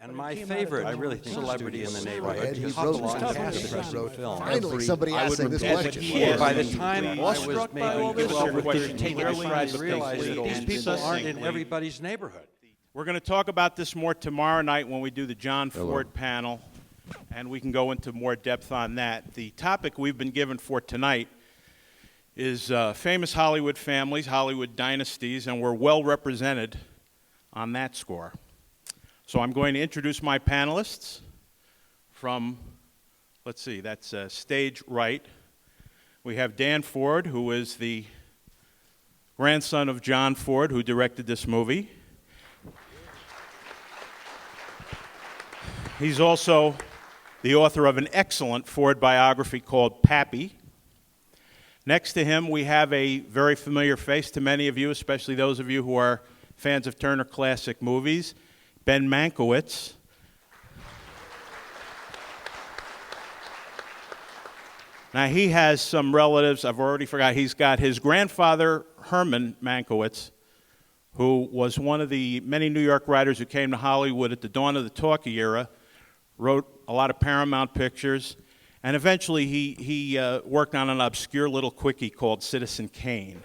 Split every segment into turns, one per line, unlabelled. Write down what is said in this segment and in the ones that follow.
And my favorite celebrity in the neighborhood,
He
because
wrote
he belongs
this
to
topic.
the present film.
Finally, somebody asking this question.
Yeah, by the time I was
Awestruck by all
maybe
this,
12 or
or
13, I started to realize that these people aren't in
succinctly.
everybody's neighborhood.
We're going to talk about this more tomorrow night when we do the John Ford panel, and we can go into more depth on that. The topic we've been given for tonight is famous Hollywood families, Hollywood dynasties, and we're well represented on that score. So I'm going to introduce my panelists from, let's see, that's stage right. We have Dan Ford, who is the grandson of John Ford, who directed this movie. He's also the author of an excellent Ford biography called Pappy. Next to him, we have a very familiar face to many of you, especially those of you who are fans of Turner Classic Movies, Ben Mankiewicz. Now, he has some relatives. I've already forgot. He's got his grandfather, Herman Mankiewicz, who was one of the many New York writers who came to Hollywood at the dawn of the talkie era, wrote a lot of Paramount pictures, and eventually he worked on an obscure little quickie called Citizen Kane.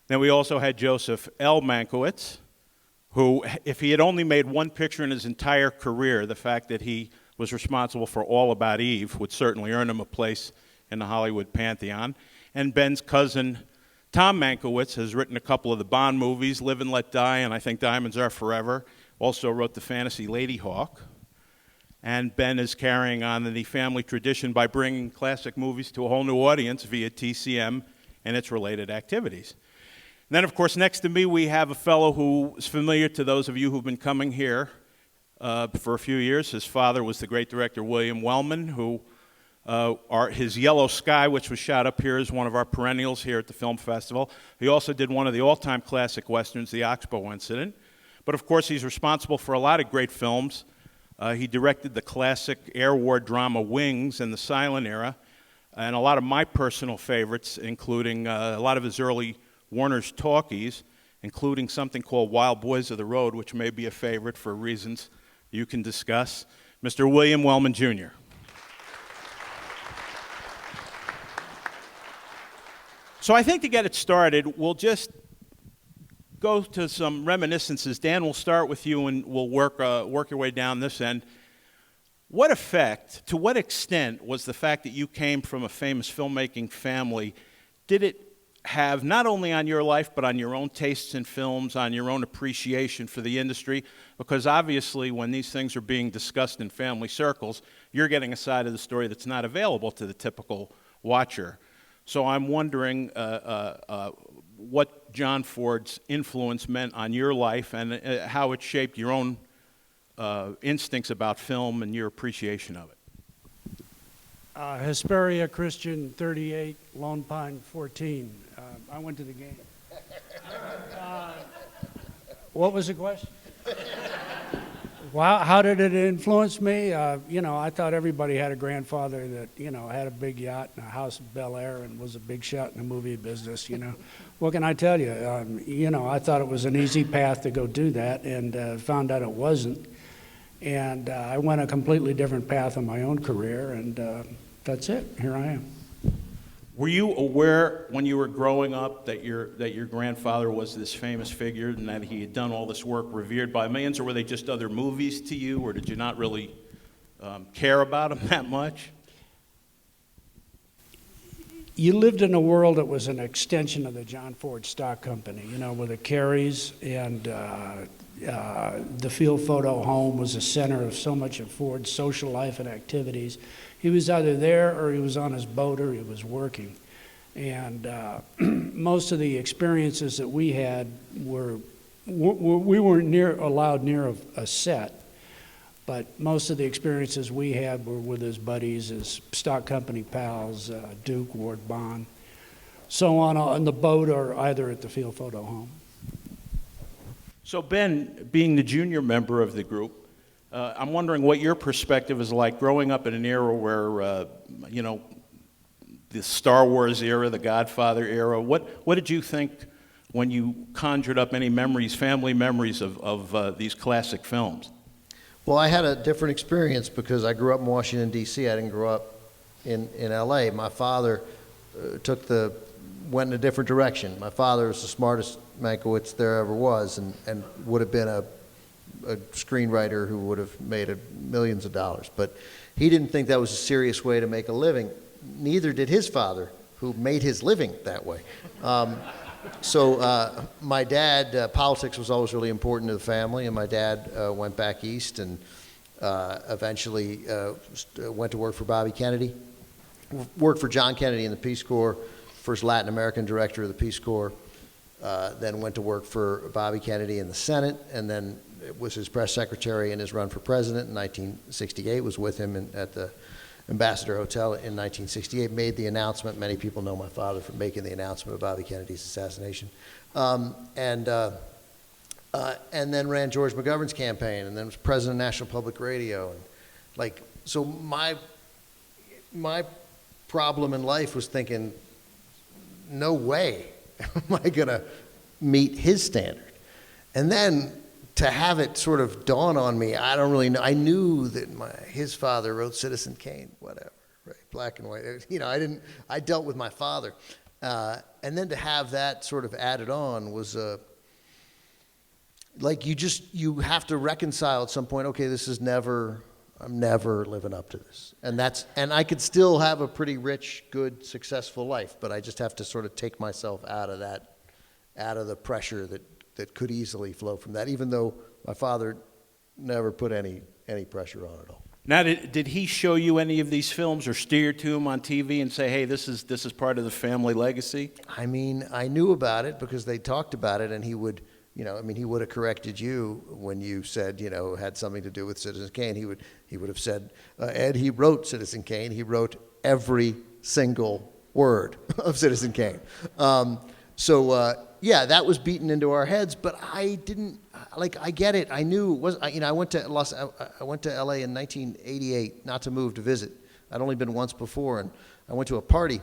Then we also had Joseph L. Mankiewicz, who, if he had only made one picture in his entire career, the fact that he was responsible for All About Eve would certainly earn him a place in the Hollywood pantheon. And Ben's cousin, Tom Mankiewicz, has written a couple of the Bond movies, Live and Let Die, and I Think Diamonds Are Forever. Also wrote the fantasy Lady Hawk. And Ben is carrying on the family tradition by bringing classic movies to a whole new audience via TCM and its related activities. And then, of course, next to me, we have a fellow who is familiar to those of you who've been coming here for a few years. His father was the great director William Wellman, who his Yellow Sky, which was shot up here, is one of our perennials here at the Film Festival. He also did one of the all-time classic westerns, The Oxbow Incident. But, of course, he's responsible for a lot of great films. He directed the classic air war drama Wings in the silent era, and a lot of my personal favorites, including a lot of his early Warner's talkies, including something called Wild Boys of the Road, which may be a favorite for reasons you can discuss. Mr. William Wellman, Jr. So I think to get it started, we'll just go to some reminiscences. Dan, we'll start with you and we'll work your way down this end. What effect, to what extent was the fact that you came from a famous filmmaking family, did it have not only on your life, but on your own tastes in films, on your own appreciation for the industry? Because obviously when these things are being discussed in family circles, you're getting a side of the story that's not available to the typical watcher. So I'm wondering what John Ford's influence meant on your life and how it shaped your own instincts about film and your appreciation of it.
Hesperia Christian 38, Lone Pine 14. I went to the game. What was the question? Well, how did it influence me? I thought everybody had a grandfather that, had a big yacht and a house in Bel Air and was a big shot in the movie business, What can I tell you? I thought it was an easy path to go do that and found out it wasn't. And I went a completely different path in my own career, and that's it. Here I am.
Were you aware when you were growing up that your grandfather was this famous figure and that he had done all this work revered by millions, or were they just other movies to you, or did you not really care about him that much?
You lived in a world that was an extension of the John Ford Stock Company, with the Carries, and the Field Photo Home was the center of so much of Ford's social life and activities. He was either there or he was on his boat or he was working. And most of the experiences that we had we weren't allowed near a set, but most of the experiences we had were with his buddies, his stock company pals, Duke, Ward Bond, so on the boat or either at the Field Photo Home.
So Ben, being the junior member of the group, I'm wondering what your perspective is like growing up in an era where, the Star Wars era, the Godfather era. What did you think when you conjured up any memories, family memories of these classic films?
Well, I had a different experience because I grew up in Washington, D.C. I didn't grow up in L.A. My father went in a different direction. My father was the smartest Mankiewicz there ever was, and would have been a screenwriter who would have made millions of dollars. But he didn't think that was a serious way to make a living. Neither did his father, who made his living that way. So my dad, politics was always really important to the family, and my dad went back east and eventually went to work for Bobby Kennedy, worked for John Kennedy in the Peace Corps, first Latin American director of the Peace Corps, then went to work for Bobby Kennedy in the Senate, and then was his press secretary in his run for president in 1968, was with him at the Ambassador Hotel in 1968, made the announcement. Many people know my father for making the announcement of Bobby Kennedy's assassination. And then ran George McGovern's campaign, and then was president of National Public Radio. And so my problem in life was thinking, no way am I gonna meet his standard. And then to have it sort of dawn on me, I don't really know. I knew that his father wrote Citizen Kane, whatever, right? Black and white. I dealt with my father. And then to have that sort of added on was you have to reconcile at some point, okay, I'm never living up to this. And I could still have a pretty rich, good, successful life, but I just have to sort of take myself out of the pressure that could easily flow from that, even though my father never put any pressure on at all.
Now, did he show you any of these films or steer to him on TV and say, hey, this is part of the family legacy?
I mean, I knew about it because they talked about it, and he would, he would have corrected you when you said, had something to do with Citizen Kane. He would have said, Ed, he wrote Citizen Kane. He wrote every single word of Citizen Kane. Yeah, that was beaten into our heads, but I didn't, I get it. I knew it was, I went to LA in 1988, not to move, to visit. I'd only been once before, and I went to a party,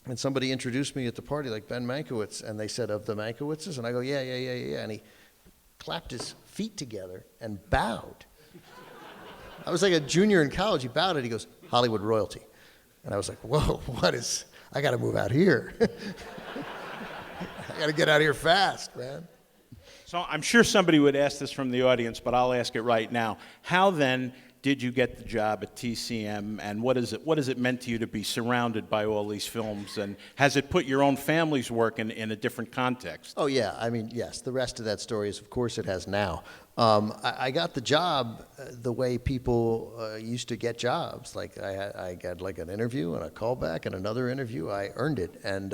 and somebody introduced me at the party, like Ben Mankiewicz, and they said, of the Mankiewiczes? And I go, yeah. And he clapped his feet together and bowed. I was like a junior in college. He bowed and he goes, Hollywood royalty. And I was like, whoa, I got to move out here. I got to get out of here fast, man.
So I'm sure somebody would ask this from the audience, but I'll ask it right now. How then did you get the job at TCM, and what has it meant to you to be surrounded by all these films, and has it put your own family's work in a different context?
Oh yeah, I mean, yes, the rest of that story is, of course, it has now. I got the job the way people used to get jobs. Like I got like an interview and a callback and another interview. I earned it, and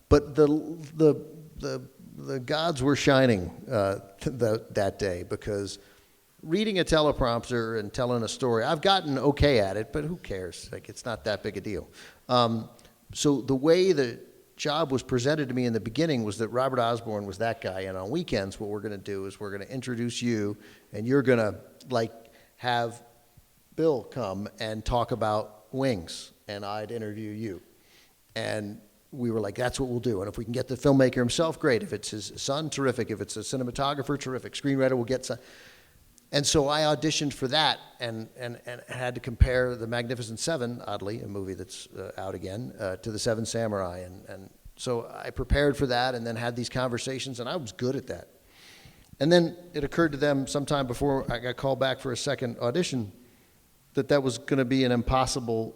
but the gods were shining that day, because reading a teleprompter and telling a story, I've gotten okay at it, but who cares? Like, it's not that big a deal. So the way the job was presented to me in the beginning was that Robert Osborne was that guy, and on weekends what we're going to do is we're going to introduce you, and you're going to have Bill come and talk about Wings, and I'd interview you. And we were like, that's what we'll do. And if we can get the filmmaker himself, great. If it's his son, terrific. If it's a cinematographer, terrific. Screenwriter, we'll get some. And so I auditioned for that and had to compare The Magnificent Seven, oddly, a movie that's out again, to The Seven Samurai. And so I prepared for that and then had these conversations, and I was good at that. And then it occurred to them sometime before I got called back for a second audition that was going to be an impossible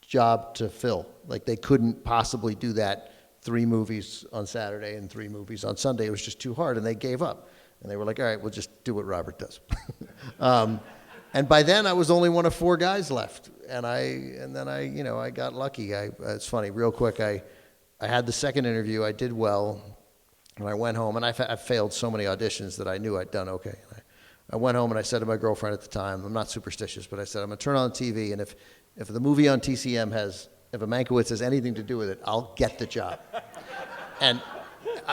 job to fill. Like, they couldn't possibly do that 3 movies on Saturday and 3 movies on Sunday. It was just too hard, and they gave up. And they were like, all right, we'll just do what Robert does. And by then, I was only one of 4 guys left. And then I got lucky. It's funny, real quick, I had the second interview. I did well, and I went home, and I failed so many auditions that I knew I'd done okay. I went home, and I said to my girlfriend at the time, I'm not superstitious, but I said, I'm going to turn on the TV, and if the movie on TCM if a Mankiewicz has anything to do with it, I'll get the job.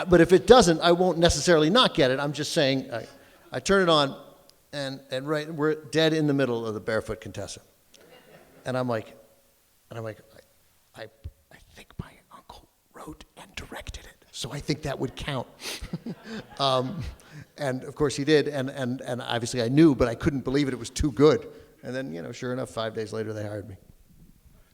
But if it doesn't, I won't necessarily not get it. I'm just saying, I turn it on, and we're dead in the middle of The Barefoot Contessa. And I'm like, I think my uncle wrote and directed it. So I think that would count. And of course he did, and obviously I knew, but I couldn't believe it. It was too good. And then, sure enough, 5 days later they hired me.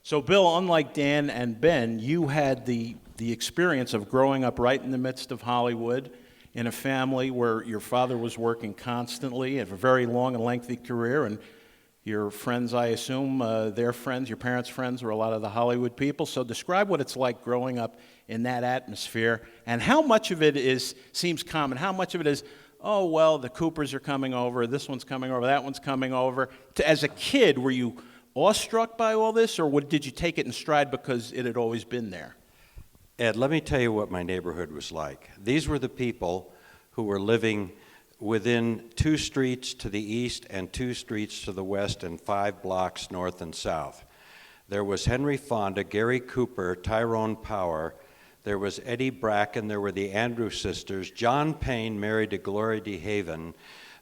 So, Bill, unlike Dan and Ben, you had the experience of growing up right in the midst of Hollywood in a family where your father was working constantly, have a very long and lengthy career, and your friends, I assume, their friends, your parents' friends, were a lot of the Hollywood people. So describe what it's like growing up in that atmosphere, and how much of it seems common, how much of it is, oh, well, the Coopers are coming over, this one's coming over, that one's coming over. As a kid, were you awestruck by all this, or did you take it in stride because it had always been there?
Ed, let me tell you what my neighborhood was like. These were the people who were living within 2 streets to the east and 2 streets to the west and 5 blocks north and south. There was Henry Fonda, Gary Cooper, Tyrone Power. There was Eddie Bracken. There were the Andrews sisters. John Payne, married to Gloria DeHaven.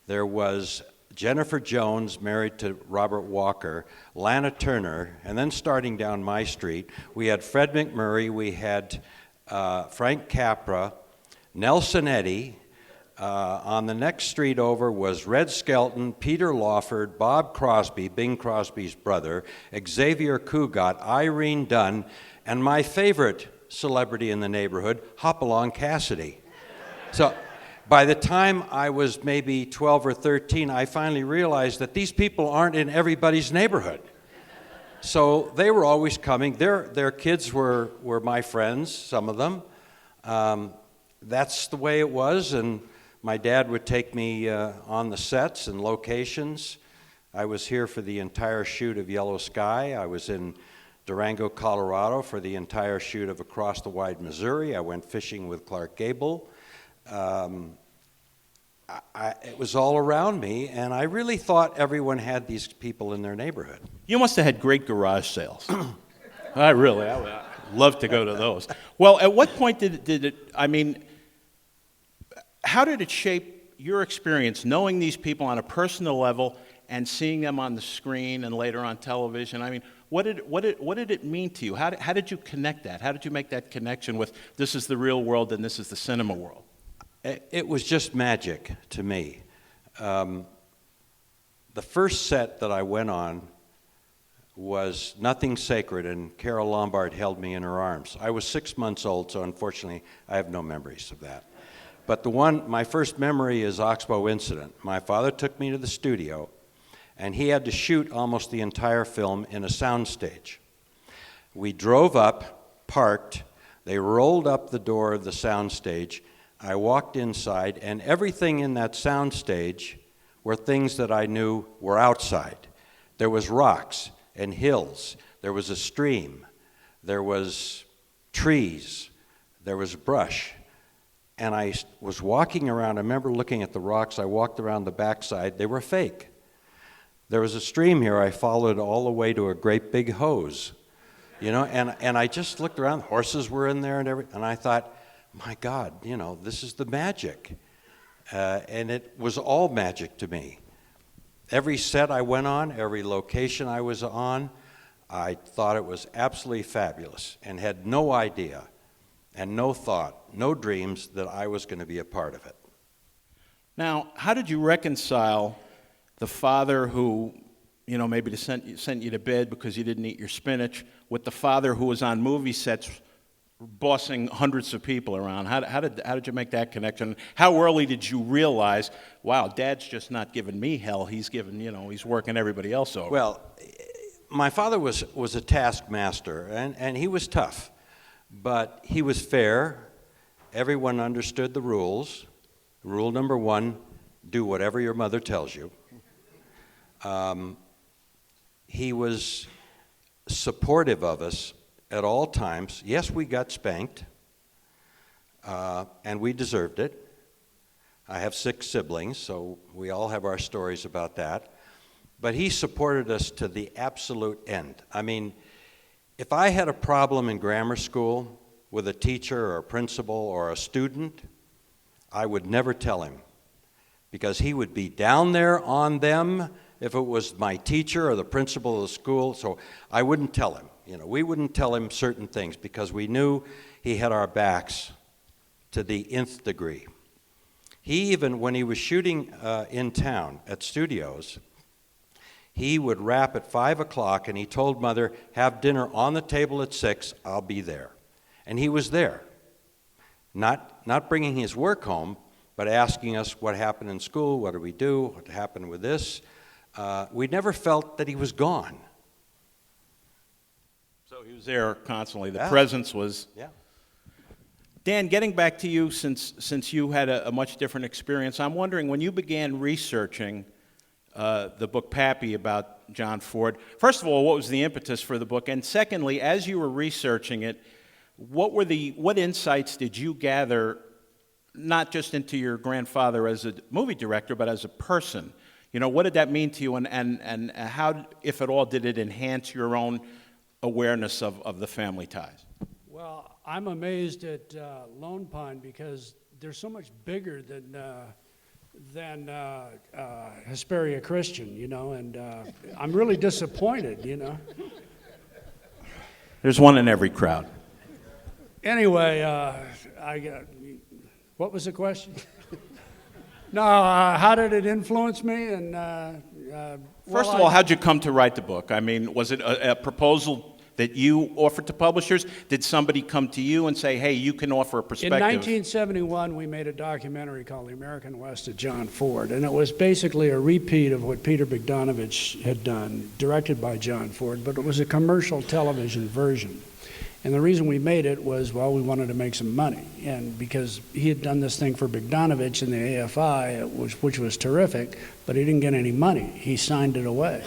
There was Jennifer Jones, married to Robert Walker, Lana Turner, and then starting down my street, we had Fred McMurray, we had Frank Capra, Nelson Eddy. On the next street over was Red Skelton, Peter Lawford, Bob Crosby, Bing Crosby's brother, Xavier Cugat, Irene Dunn, and my favorite celebrity in the neighborhood, Hopalong Cassidy. So by the time I was maybe 12 or 13, I finally realized that these people aren't in everybody's neighborhood. So they were always coming. Their kids were my friends, some of them. That's the way it was, and my dad would take me on the sets and locations. I was here for the entire shoot of Yellow Sky. I was in Durango, Colorado for the entire shoot of Across the Wide Missouri. I went fishing with Clark Gable. It was all around me, and I really thought everyone had these people in their neighborhood.
You must have had great garage sales. I love to go to those. Well, at what point did it, I mean, how did it shape your experience knowing these people on a personal level and seeing them on the screen and later on television? I mean, what did it mean to you? How did you connect that? How did you make that connection with this is the real world and this is the cinema world?
It was just magic to me. The first set that I went on was Nothing Sacred, and Carol Lombard held me in her arms. I was 6 months old, so unfortunately I have no memories of that. But my first memory is Oxbow Incident. My father took me to the studio, and he had to shoot almost the entire film in a soundstage. We drove up, parked, they rolled up the door of the soundstage. I walked inside, and everything in that soundstage were things that I knew were outside. There was rocks and hills. There was a stream. There was trees. There was brush. And I was walking around. I remember looking at the rocks. I walked around the backside. They were fake. There was a stream here. I followed all the way to a great big hose, and I just looked around. Horses were in there and everything. And I thought, my God, this is the magic. And it was all magic to me. Every set I went on, every location I was on, I thought it was absolutely fabulous and had no idea and no thought, no dreams that I was going to be a part of it.
Now, how did you reconcile the father who, maybe sent you to bed because you didn't eat your spinach with the father who was on movie sets bossing hundreds of people around? How did you make that connection? How early did you realize, wow, Dad's just not giving me hell, he's giving, he's working everybody else over?
Well, my father was a taskmaster, and he was tough, but he was fair. Everyone understood the rules. Rule number 1, do whatever your mother tells you. He was supportive of us at all times. Yes, we got spanked, and we deserved it. I have 6 siblings, so we all have our stories about that. But he supported us to the absolute end. I mean, if I had a problem in grammar school with a teacher or a principal or a student, I would never tell him, because he would be down there on them if it was my teacher or the principal of the school, so I wouldn't tell him. We wouldn't tell him certain things because we knew he had our backs to the nth degree. He even, when he was shooting in town at studios, he would wrap at 5 o'clock, and he told Mother, have dinner on the table at 6, I'll be there. And he was there, not bringing his work home, but asking us what happened in school, what do we do, what happened with this. We never felt that he was gone.
So he was there constantly. The
Yeah.
presence was...
Yeah.
Dan, getting back to you, since you had a much different experience, I'm wondering, when you began researching the book Pappy about John Ford, first of all, what was the impetus for the book? And secondly, as you were researching it, what insights did you gather, not just into your grandfather as a movie director, but as a person? You know, what did that mean to you, and how, if at all, did it enhance your own awareness of the family ties?
Well, I'm amazed at Lone Pine because they're so much bigger than Hesperia Christian, you know, and I'm really disappointed, you know.
There's one in every crowd.
Anyway, what was the question? No, how did it influence me? And
First of all, how'd you come to write the book? I mean, was it a proposal that you offered to publishers? Did somebody come to you and say, hey, you can offer a perspective?
In 1971, we made a documentary called The American West of John Ford, and it was basically a repeat of what Peter Bogdanovich had done, directed by John Ford, but it was a commercial television version. And the reason we made it was, well, we wanted to make some money, and because he had done this thing for Bogdanovich in the AFI, which was terrific, but he didn't get any money. He signed it away.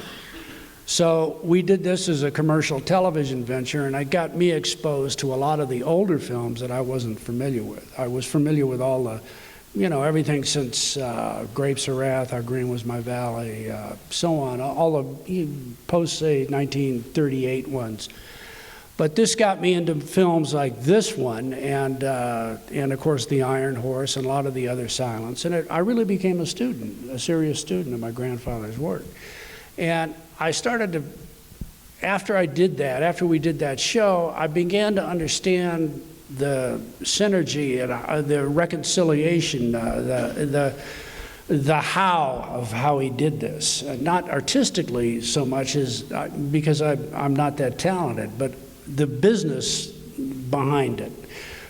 So we did this as a commercial television venture, and it got me exposed to a lot of the older films that I wasn't familiar with. I was familiar with all the, you know, everything since Grapes of Wrath, How Green Was My Valley, so on, all the post, say, 1938 ones. But this got me into films like this one, and of course The Iron Horse, and a lot of the other silents. And I really became a student, a serious student of my grandfather's work. And I started to, after we did that show, I began to understand the synergy and the reconciliation, the how of how he did this. Not artistically so much as, because I'm not that talented, but the business behind it.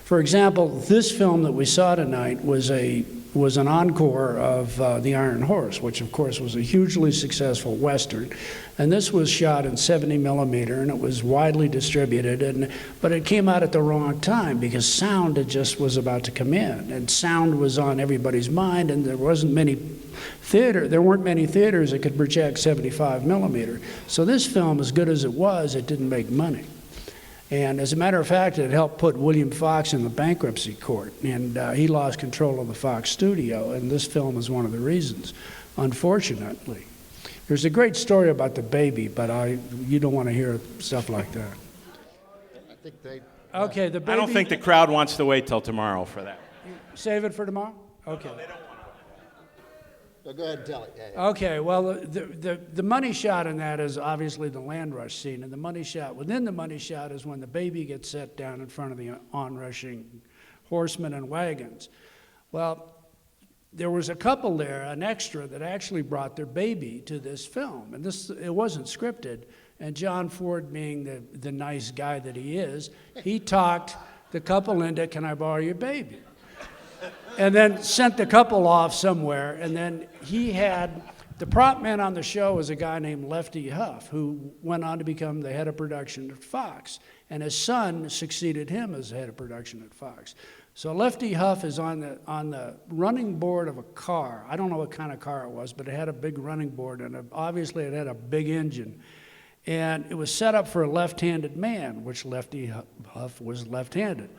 For example, this film that we saw tonight was an encore of The Iron Horse, which of course was a hugely successful Western. And this was shot in 70 millimeter, and it was widely distributed, but it came out at the wrong time because sound just was about to come in, and sound was on everybody's mind, and there weren't many theaters that could project 75 millimeter. So this film, as good as it was, it didn't make money. And as a matter of fact, it helped put William Fox in the bankruptcy court, and he lost control of the Fox studio, and this film is one of the reasons, unfortunately. There's a great story about the baby, but you don't want to hear stuff like that.
I think they...
Okay, the baby...
I don't think the crowd wants to wait till tomorrow for that.
Save it for tomorrow? Okay.
No, they don't want to.
No, go ahead and tell it. Yeah.
Okay, well, the money shot in that is obviously the land rush scene, and the money shot within the money shot is when the baby gets set down in front of the onrushing horsemen and wagons. Well, there was a couple there, an extra, that actually brought their baby to this film, and it wasn't scripted. And John Ford, being the nice guy that he is, he talked the couple into, "Can I borrow your baby?" And then sent the couple off somewhere, and then he had, the prop man on the show was a guy named Lefty Huff, who went on to become the head of production at Fox, and his son succeeded him as head of production at Fox. So Lefty Huff is on the running board of a car. I don't know what kind of car it was, but it had a big running board, and obviously it had a big engine. And it was set up for a left-handed man, which Lefty Huff was left-handed.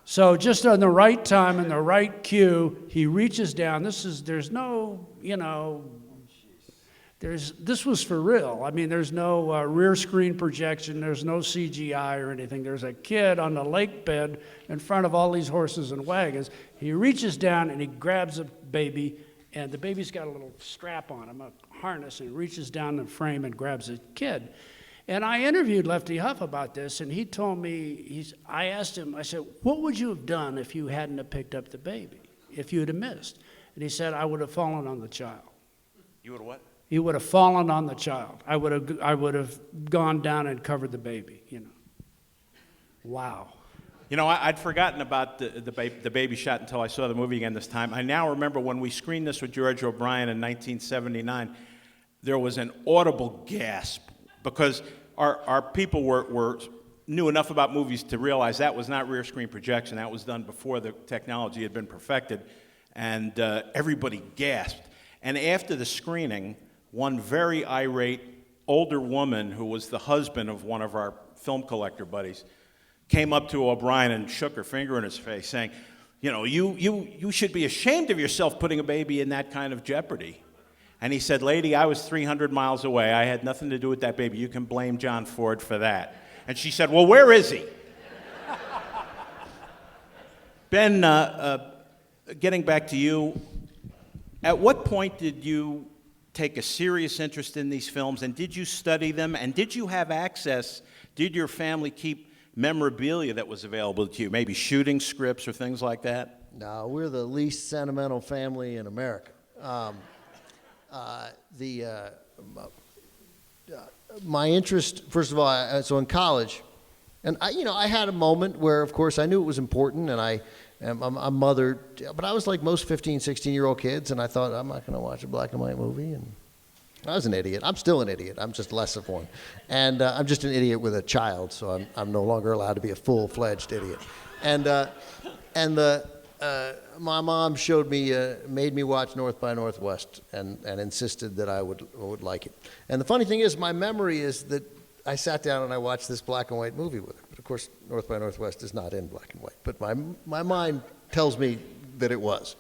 So just on the right time and the right cue, he reaches down. There's no, you know, this was for real. I mean, there's no rear screen projection. There's no CGI or anything. There's a kid on the lake bed in front of all these horses and wagons. He reaches down and he grabs a baby, and the baby's got a little strap on him, a harness, and he reaches down the frame and grabs a kid. And I interviewed Lefty Huff about this, and he told me, I asked him, I said, what would you have done if you hadn't have picked up the baby, if you'd have missed? And he said, I would have fallen on the child.
You would have what?
He would have fallen on the child. I would have gone down and covered the baby, you know. Wow.
You know, I'd forgotten about the baby shot until I saw the movie again this time. I now remember when we screened this with George O'Brien in 1979, there was an audible gasp because our people knew enough about movies to realize that was not rear screen projection. That was done before the technology had been perfected, and everybody gasped. And after the screening, one very irate older woman who was the husband of one of our film collector buddies came up to O'Brien and shook her finger in his face, saying, you know, you should be ashamed of yourself putting a baby in that kind of jeopardy. And he said, lady, I was 300 miles away. I had nothing to do with that baby. You can blame John Ford for that. And she said, well, where is he? Ben, getting back to you, at what point did you take a serious interest in these films, and did you study them, and did you have access, did your family keep memorabilia that was available to you, maybe shooting scripts or things like that?
No, we're the least sentimental family in America. My interest, first of all, so in college, and I had a moment where, of course, I knew it was important, and I'm mothered, but I was like most 15, 16-year-old kids, and I thought, I'm not going to watch a black and white movie, and I was an idiot. I'm still an idiot. I'm just less of one. And I'm just an idiot with a child, so I'm no longer allowed to be a full-fledged idiot. My mom made me watch North by Northwest and insisted that I would like it. And the funny thing is, my memory is that I sat down and I watched this black and white movie with her. But of course, North by Northwest is not in black and white. But my mind tells me that it was.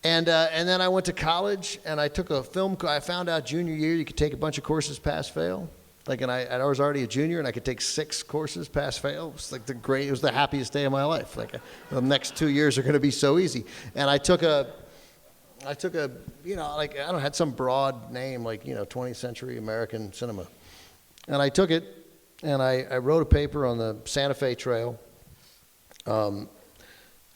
And then I went to college and I took a film. I found out junior year you could take a bunch of courses pass fail. And I was already a junior and I could take 6 courses pass fail. It was like it was the happiest day of my life. The next 2 years are going to be so easy. And I took a I had some broad name 20th century American cinema. And I took it and I wrote a paper on the Santa Fe Trail.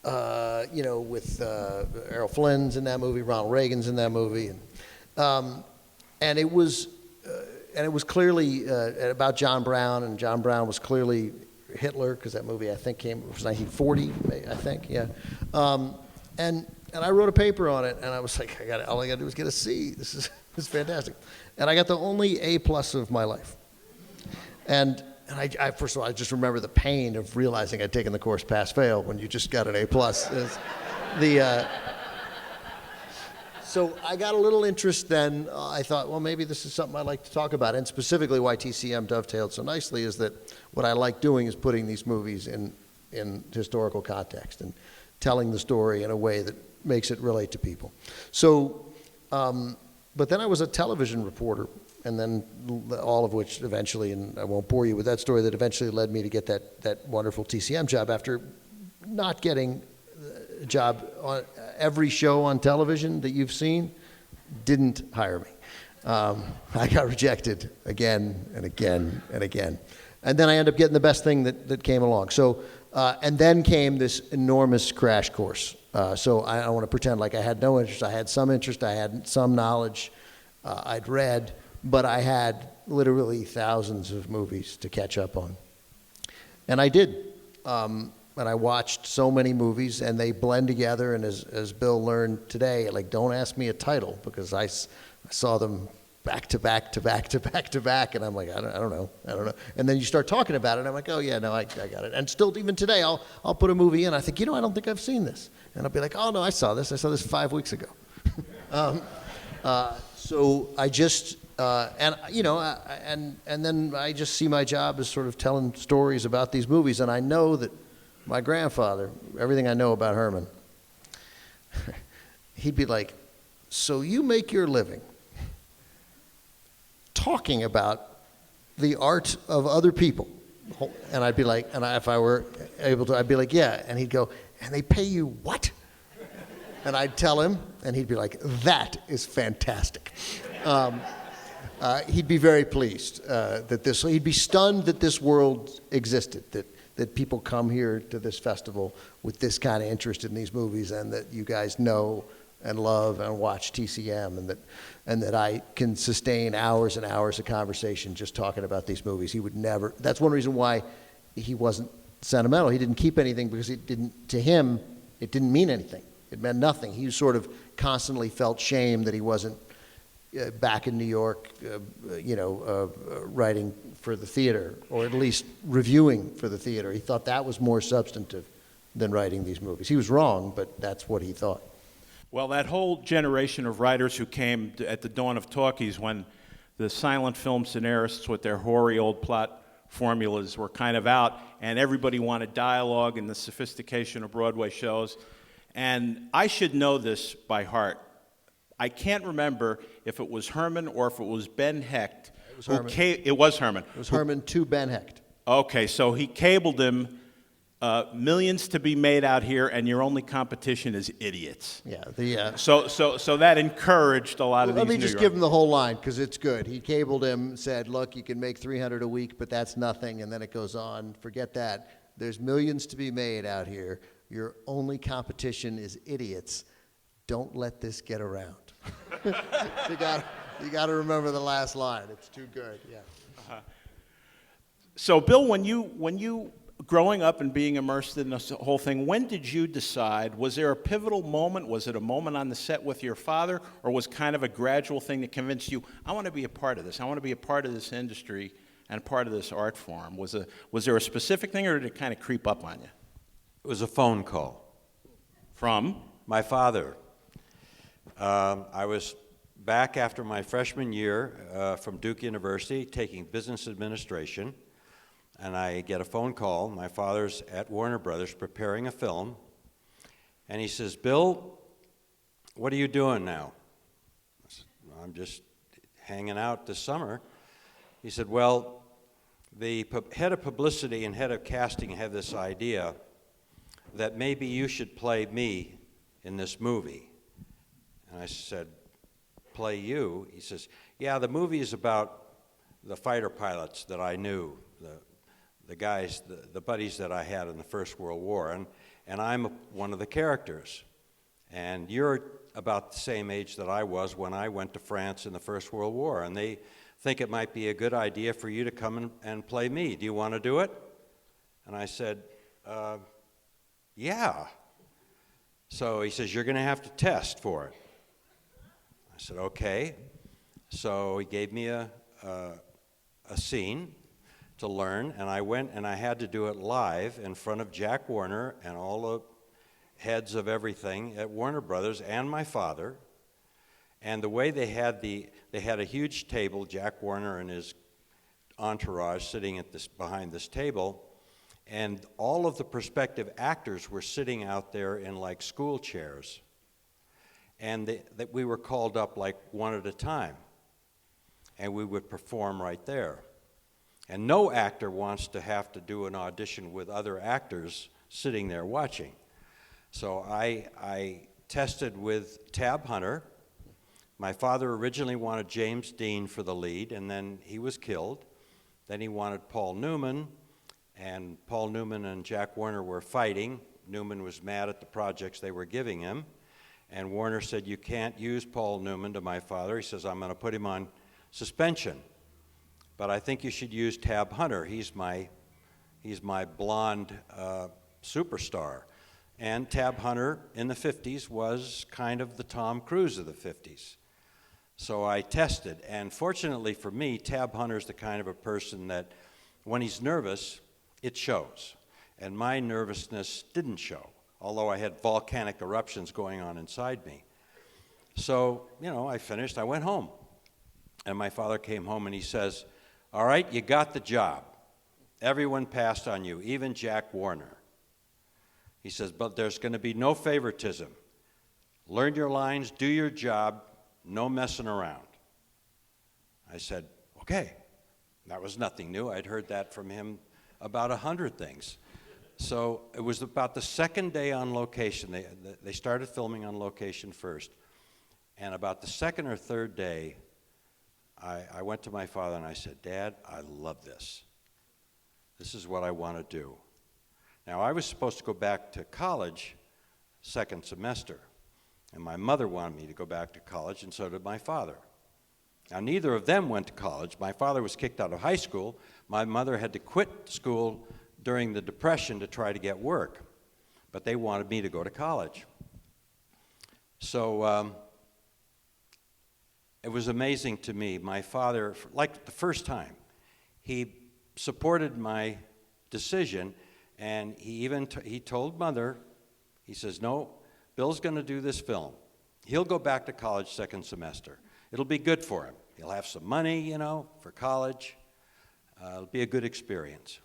With Errol Flynn's in that movie, Ronald Reagan's in that movie, and it was clearly about John Brown, and John Brown was clearly Hitler because that movie I think it was 1940, I think, yeah, and I wrote a paper on it, and I was like, all I got to do is get a C. This is fantastic, and I got the only A+ of my life, and I first of all, I just remember the pain of realizing I'd taken the course pass-fail when you just got an A+. So I got a little interest then. I thought, well, maybe this is something I'd like to talk about. And specifically why TCM dovetailed so nicely is that what I like doing is putting these movies in historical context and telling the story in a way that makes it relate to people. So, but then I was a television reporter. And then all of which eventually, and I won't bore you with that story, that eventually led me to get that wonderful TCM job after not getting a job on every show on television that you've seen, didn't hire me. I got rejected again and again and again. And then I ended up getting the best thing that came along. So, and then came this enormous crash course. So I don't want to pretend like I had no interest. I had some interest, I had some knowledge, I'd read, but I had literally thousands of movies to catch up on. And I did. And I watched so many movies, and they blend together. And as Bill learned today, don't ask me a title, because I saw them back to back to back to back to back, and I'm like, I don't know. And then you start talking about it, and I'm like, oh yeah, no, I got it. And still, even today, I'll put a movie in. I think, I don't think I've seen this, and I'll be like, oh no, I saw this 5 weeks ago. So I just. And then I just see my job as sort of telling stories about these movies, and I know that my grandfather, everything I know about Herman, he'd be like, so you make your living talking about the art of other people? And I'd be like, if I were able to, I'd be like, yeah. And he'd go, and they pay you what? And I'd tell him, and he'd be like, that is fantastic. he'd be very pleased he'd be stunned that this world existed, that people come here to this festival with this kind of interest in these movies, and that you guys know and love and watch TCM, and that I can sustain hours and hours of conversation just talking about these movies. He would never. That's one reason why he wasn't sentimental. He didn't keep anything because to him, it didn't mean anything. It meant nothing. He sort of constantly felt shame that he wasn't back in New York, writing for the theater, or at least reviewing for the theater. He thought that was more substantive than writing these movies. He was wrong, but that's what he thought.
Well, that whole generation of writers who came at the dawn of talkies, when the silent film scenarists with their hoary old plot formulas were kind of out, and everybody wanted dialogue and the sophistication of Broadway shows. And I should know this by heart. I can't remember if it was Herman or if it was Ben Hecht.
It was Herman.
It was Herman.
It was Herman to Ben Hecht.
Okay, so he cabled him, millions to be made out here, and your only competition is idiots.
Yeah.
So that encouraged a lot of these
Let me
New
just
York-
give him the whole line because it's good. He cabled him, said, "Look, you can make 300 a week, but that's nothing." And then it goes on. Forget that. There's millions to be made out here. Your only competition is idiots. Don't let this get around. you got to remember the last line. It's too good. Yeah.
So, Bill, when you growing up and being immersed in this whole thing, when did you decide? Was there a pivotal moment? Was it a moment on the set with your father, or was kind of a gradual thing that convinced you, I want to be a part of this. I want to be a part of this industry and part of this art form? Was there a specific thing, or did it kind of creep up on you?
It was a phone call.
From?
My father. I was back after my freshman year from Duke University taking business administration, and I get a phone call. My father's at Warner Brothers preparing a film, and he says, "Bill, what are you doing now?" I said, "I'm just hanging out this summer." He said, "Well, the head of publicity and head of casting have this idea that maybe you should play me in this movie." And I said, "Play you?" He says, "Yeah, the movie is about the fighter pilots that I knew, the guys, the buddies that I had in the First World War, and I'm one of the characters. And you're about the same age that I was when I went to France in the First World War, and they think it might be a good idea for you to come and play me. Do you want to do it?" And I said, "Yeah." So he says, "You're going to have to test for it." I said, "Okay." So he gave me a scene to learn, and I went and I had to do it live in front of Jack Warner and all the heads of everything at Warner Brothers and my father. And the way they had a huge table, Jack Warner and his entourage sitting behind this table, and all of the prospective actors were sitting out there in like school chairs. And that we were called up like one at a time, and we would perform right there. And no actor wants to have to do an audition with other actors sitting there watching. So I tested with Tab Hunter. My father originally wanted James Dean for the lead, and then he was killed. Then he wanted Paul Newman, and Paul Newman and Jack Warner were fighting. Newman was mad at the projects they were giving him, and Warner said, "You can't use Paul Newman," to my father. He says, "I'm going to put him on suspension. But I think you should use Tab Hunter. He's my blonde superstar." And Tab Hunter in the 50s was kind of the Tom Cruise of the 50s. So I tested, and fortunately for me, Tab Hunter's the kind of a person that when he's nervous, it shows. And my nervousness didn't show, although I had volcanic eruptions going on inside me. So, I finished, I went home. And my father came home and he says, "All right, you got the job. Everyone passed on you, even Jack Warner." He says, "But there's going to be no favoritism. Learn your lines, do your job, no messing around." I said, "Okay." That was nothing new. I'd heard that from him about 100 things. So it was about the second day on location. They started filming on location first. And about the second or third day, I went to my father and I said, Dad, I love this. This is what I want to do. Now, I was supposed to go back to college second semester, and my mother wanted me to go back to college, and so did my father. Now, neither of them went to college. My father was kicked out of high school. My mother had to quit school during the Depression to try to get work, but they wanted me to go to college. So it was amazing to me. My father, like the first time, he supported my decision, and he even he told Mother, he says, no, Bill's going to do this film. He'll go back to college second semester. It'll be good for him. He'll have some money, you know, for college. It'll be a good experience.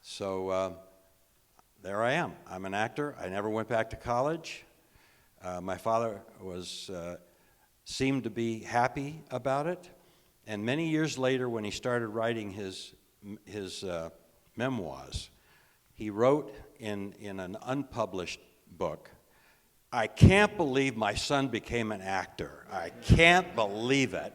So there I am. I'm an actor. I never went back to college. My father seemed to be happy about it. And many years later, when he started writing his memoirs, he wrote in an unpublished book, I can't believe my son became an actor. I can't believe it.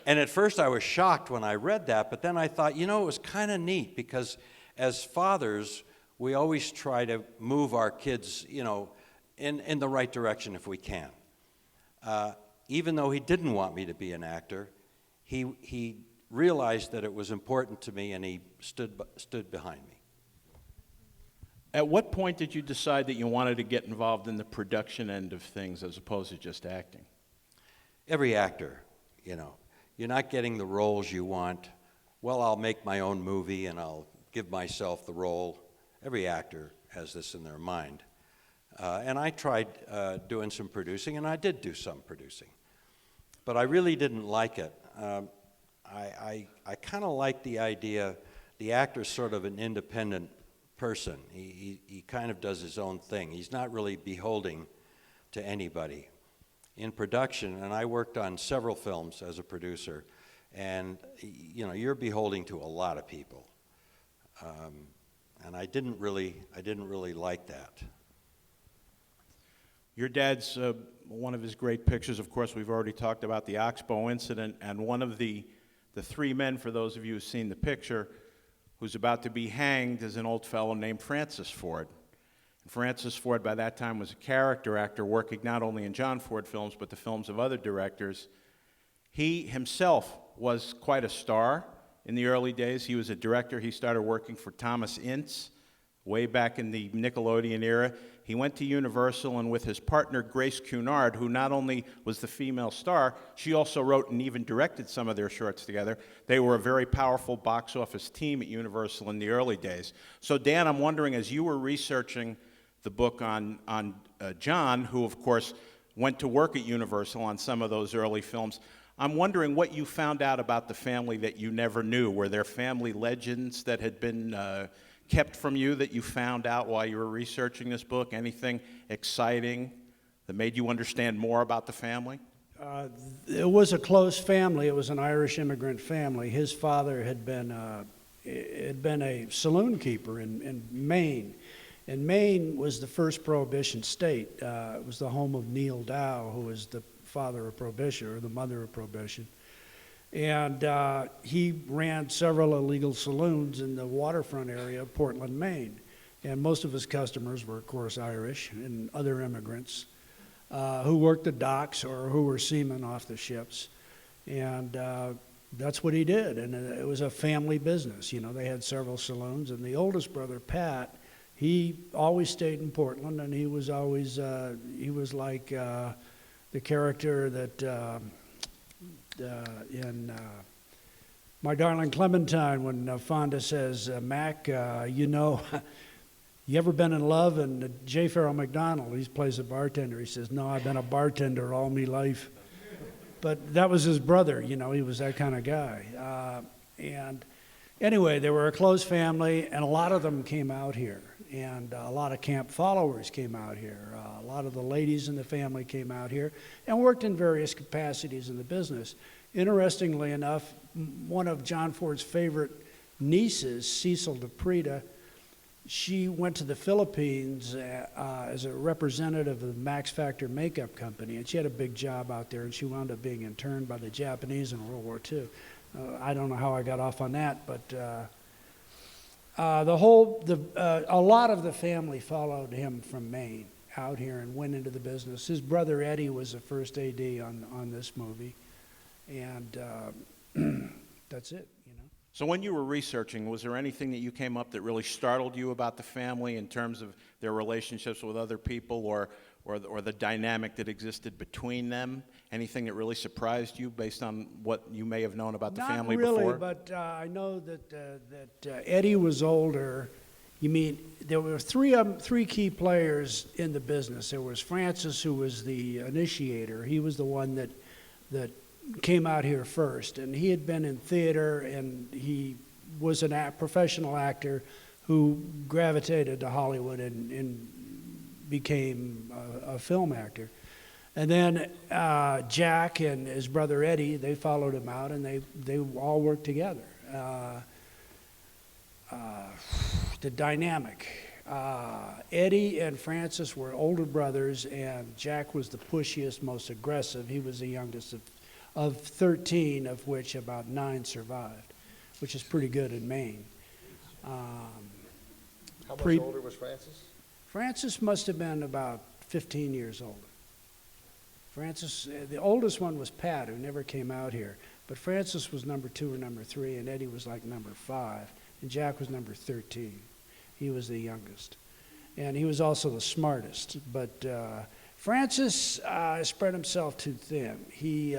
And at first I was shocked when I read that, but then I thought, you know, it was kind of neat because as fathers, we always try to move our kids, you know, in the right direction if we can. Even though he didn't want me to be an actor, he realized that it was important to me, and he stood behind me.
At what point did you decide that you wanted to get involved in the production end of things as opposed to just acting?
Every actor, you know, you're not getting the roles you want. Well, I'll make my own movie and I'll give myself the role. Every actor has this in their mind. And I tried doing some producing, and I did do some producing. But I really didn't like it. I kind of like the idea, the actor's sort of an independent person. He kind of does his own thing. He's not really beholden to anybody. In production, and I worked on several films as a producer, and you know, you're beholden to a lot of people. And I didn't really like that.
Your dad's, one of his great pictures, of course, we've already talked about the Oxbow incident, and one of the three men, for those of you who've seen the picture, who's about to be hanged is an old fellow named Francis Ford. And Francis Ford, by that time, was a character actor working not only in John Ford films, but the films of other directors. He himself was quite a star in the early days. He was a director. He started working for Thomas Ince way back in the Nickelodeon era. He went to Universal, and with his partner Grace Cunard, who not only was the female star, she also wrote and even directed some of their shorts together. They were a very powerful box office team at Universal in the early days. So Dan, I'm wondering, as you were researching the book on John, who of course went to work at Universal on some of those early films, I'm wondering what you found out about the family that you never knew. Were there family legends that had been kept from you that you found out while you were researching this book? Anything exciting that made you understand more about the family?
It was a close family. It was an Irish immigrant family. His father had been a saloon keeper in Maine. And Maine was the first Prohibition state. It was the home of Neil Dow, who was the father of Prohibition, or the mother of Prohibition. And he ran several illegal saloons in the waterfront area of Portland, Maine. And most of his customers were, of course, Irish and other immigrants who worked the docks or who were seamen off the ships. And that's what he did. And it was a family business. You know, they had several saloons. And the oldest brother, Pat, he always stayed in Portland, and he was always, he was like the character that in My Darling Clementine, when Fonda says, Mac, you know, you ever been in love? And J. Farrell McDonald, he plays a bartender. He says, no, I've been a bartender all me life. But that was his brother, you know, he was that kind of guy. And anyway, they were a close family, and a lot of them came out here. And a lot of camp followers came out here. A lot of the ladies in the family came out here and worked in various capacities in the business. Interestingly enough, one of John Ford's favorite nieces, Cecil DePreta, she went to the Philippines as a representative of the Max Factor makeup company, and she had a big job out there, and she wound up being interned by the Japanese in World War II. I don't know how I got off on that, but a lot of the family followed him from Maine out here and went into the business. His brother Eddie was the first AD on this movie, and that's it, you know.
So when you were researching, was there anything that you came up that really startled you about the family in terms of their relationships with other people or the dynamic that existed between them? Anything that really surprised you based on what you may have known about the family before?
Not really, but I know that Eddie was older. You mean, there were three key players in the business. There was Francis, who was the initiator. He was the one that came out here first, and he had been in theater, and he was a professional actor who gravitated to Hollywood and became a film actor. And then Jack and his brother Eddie, they followed him out, and they all worked together. The dynamic. Eddie and Francis were older brothers, and Jack was the pushiest, most aggressive. He was the youngest of 13, of which about 9 survived, which is pretty good in Maine.
How much older was Francis?
Francis must have been about 15 years older. Francis, the oldest one was Pat, who never came out here, but Francis was number 2 or number 3, and Eddie was like number 5, and Jack was number 13. He was the youngest, and he was also the smartest, but Francis spread himself too thin. He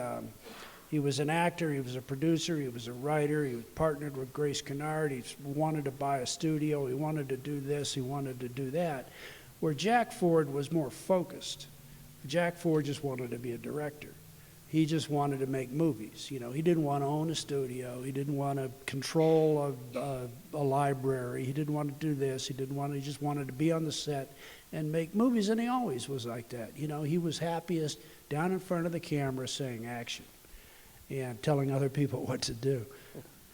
was an actor, he was a producer, he was a writer, he was partnered with Grace Kennard, he wanted to buy a studio, he wanted to do this, he wanted to do that, where Jack Ford was more focused. Jack Ford just wanted to be a director. He just wanted to make movies. You know, he didn't want to own a studio, he didn't want to control a library, he didn't want to do this, he just wanted to be on the set and make movies, and he always was like that. You know, he was happiest down in front of the camera saying action and telling other people what to do.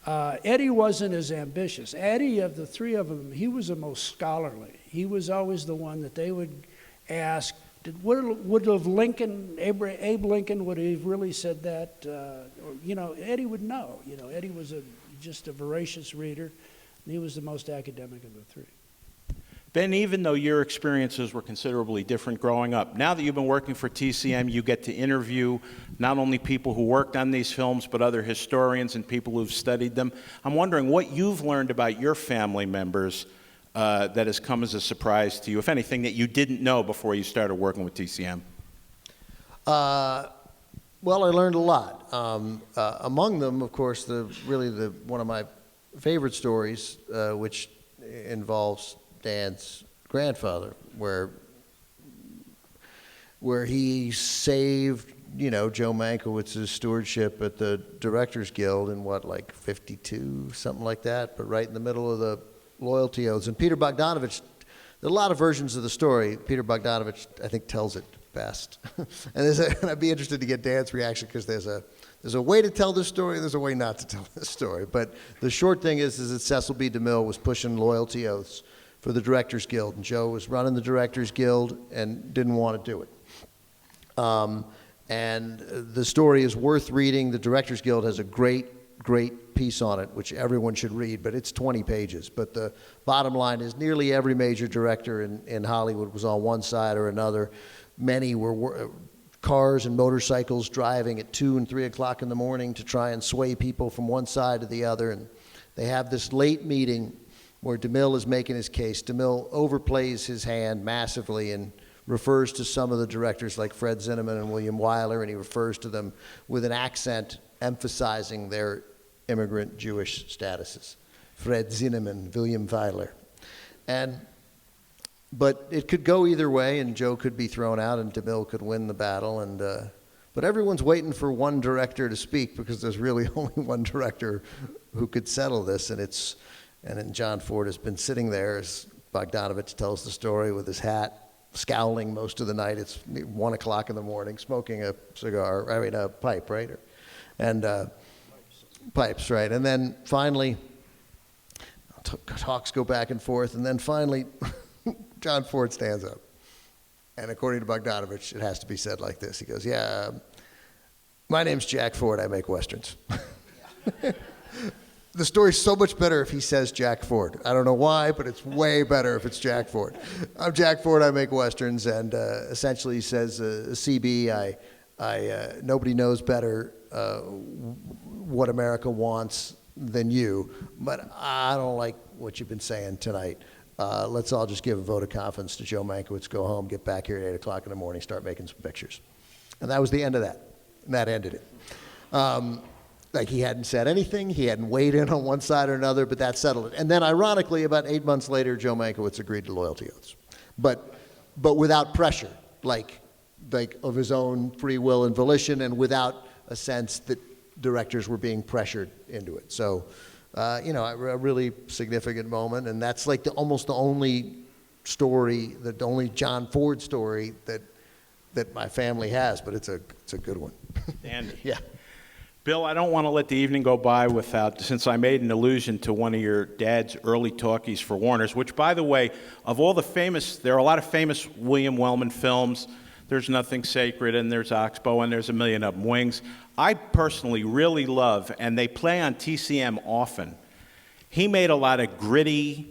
Eddie wasn't as ambitious. Eddie, of the three of them, he was the most scholarly. He was always the one that they would ask, would have Lincoln, Abe Lincoln, would he have really said that? You know, Eddie would know. You know, Eddie was just a voracious reader, and he was the most academic of the three.
Ben, even though your experiences were considerably different growing up, now that you've been working for TCM, you get to interview not only people who worked on these films, but other historians and people who've studied them. I'm wondering what you've learned about your family members that has come as a surprise to you, if anything, that you didn't know before you started working with TCM.
Well, I learned a lot. Among them, of course, one of my favorite stories, which involves Dan's grandfather, where he saved, Joe Mankiewicz's stewardship at the Directors Guild in like 52, something like that, but right in the middle of the loyalty oaths. And Peter Bogdanovich, there are a lot of versions of the story. Peter Bogdanovich, I think, tells it best. and I'd be interested to get Dan's reaction, because there's a way to tell this story, and there's a way not to tell this story. But the short thing is that Cecil B. DeMille was pushing loyalty oaths for the Directors Guild, and Joe was running the Directors Guild and didn't want to do it. And the story is worth reading. The Directors Guild has a great piece on it, which everyone should read, but it's 20 pages. But the bottom line is nearly every major director in Hollywood was on one side or another. Many were cars and motorcycles driving at 2 and 3 o'clock in the morning to try and sway people from one side to the other. And they have this late meeting where DeMille is making his case. DeMille overplays his hand massively and refers to some of the directors like Fred Zinnemann and William Wyler, and he refers to them with an accent emphasizing their immigrant Jewish statuses. Fred Zinnemann, William Wyler. But it could go either way, and Joe could be thrown out, and DeMille could win the battle. But everyone's waiting for one director to speak, because there's really only one director who could settle this, and then John Ford has been sitting there, as Bogdanovich tells the story, with his hat, scowling most of the night. It's 1 o'clock in the morning, smoking a pipe, right? Pipes, right? And then finally, talks go back and forth, and then finally, John Ford stands up. And according to Bogdanovich, it has to be said like this. He goes, yeah, my name's Jack Ford, I make Westerns. The story's so much better if he says Jack Ford. I don't know why, but it's way better if it's Jack Ford. I'm Jack Ford, I make Westerns, and essentially he says, CB, nobody knows better what America wants than you, but I don't like what you've been saying tonight. Let's all just give a vote of confidence to Joe Mankiewicz, go home, get back here at 8 o'clock in the morning, start making some pictures. And that was the end of that. And that ended it. Like he hadn't said anything, he hadn't weighed in on one side or another, but that settled it. And then ironically, about 8 months later, Joe Mankiewicz agreed to loyalty oaths. But without pressure, like of his own free will and volition, and without a sense that directors were being pressured into it. So, a really significant moment, and that's like almost the only story, the only John Ford story that my family has, but it's a good one.
Andy.
Yeah.
Bill, I don't want to let the evening go by without, since I made an allusion to one of your dad's early talkies for Warner's, which, by the way, of all the famous, there are a lot of famous William Wellman films. There's Nothing Sacred, and there's Oxbow, and there's a million of them. Wings. I personally really love, and they play on TCM often. He made a lot of gritty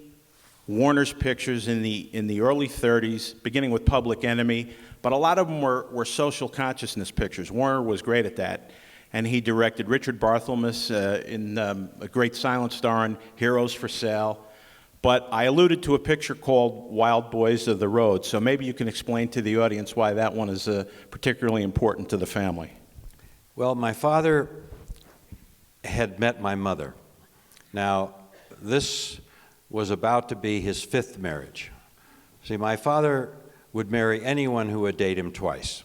Warner's pictures in the early 30s, beginning with Public Enemy, but a lot of them were social consciousness pictures. Warner was great at that. And he directed Richard Barthelmess in a great silent star in Heroes for Sale. But I alluded to a picture called Wild Boys of the Road, so maybe you can explain to the audience why that one is particularly important to the family.
Well, my father had met my mother. Now, this was about to be his 5th marriage. See, my father would marry anyone who would date him twice.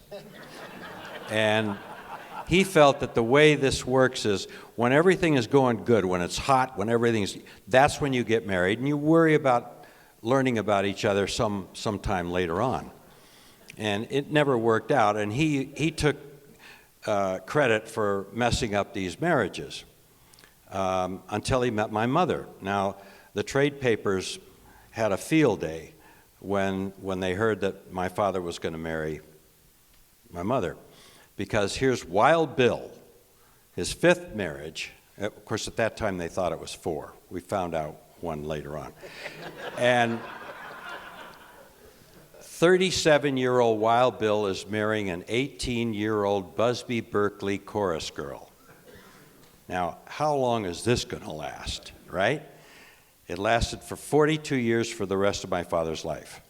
And he felt that the way this works is when everything is going good, when it's hot, that's when you get married, and you worry about learning about each other sometime later on. And it never worked out, and he took credit for messing up these marriages until he met my mother. Now, the trade papers had a field day when they heard that my father was going to marry my mother. Because here's Wild Bill, his 5th marriage. Of course, at that time, they thought it was 4. We found out one later on. And 37-year-old Wild Bill is marrying an 18-year-old Busby Berkeley chorus girl. Now, how long is this going to last, right? It lasted for 42 years for the rest of my father's life.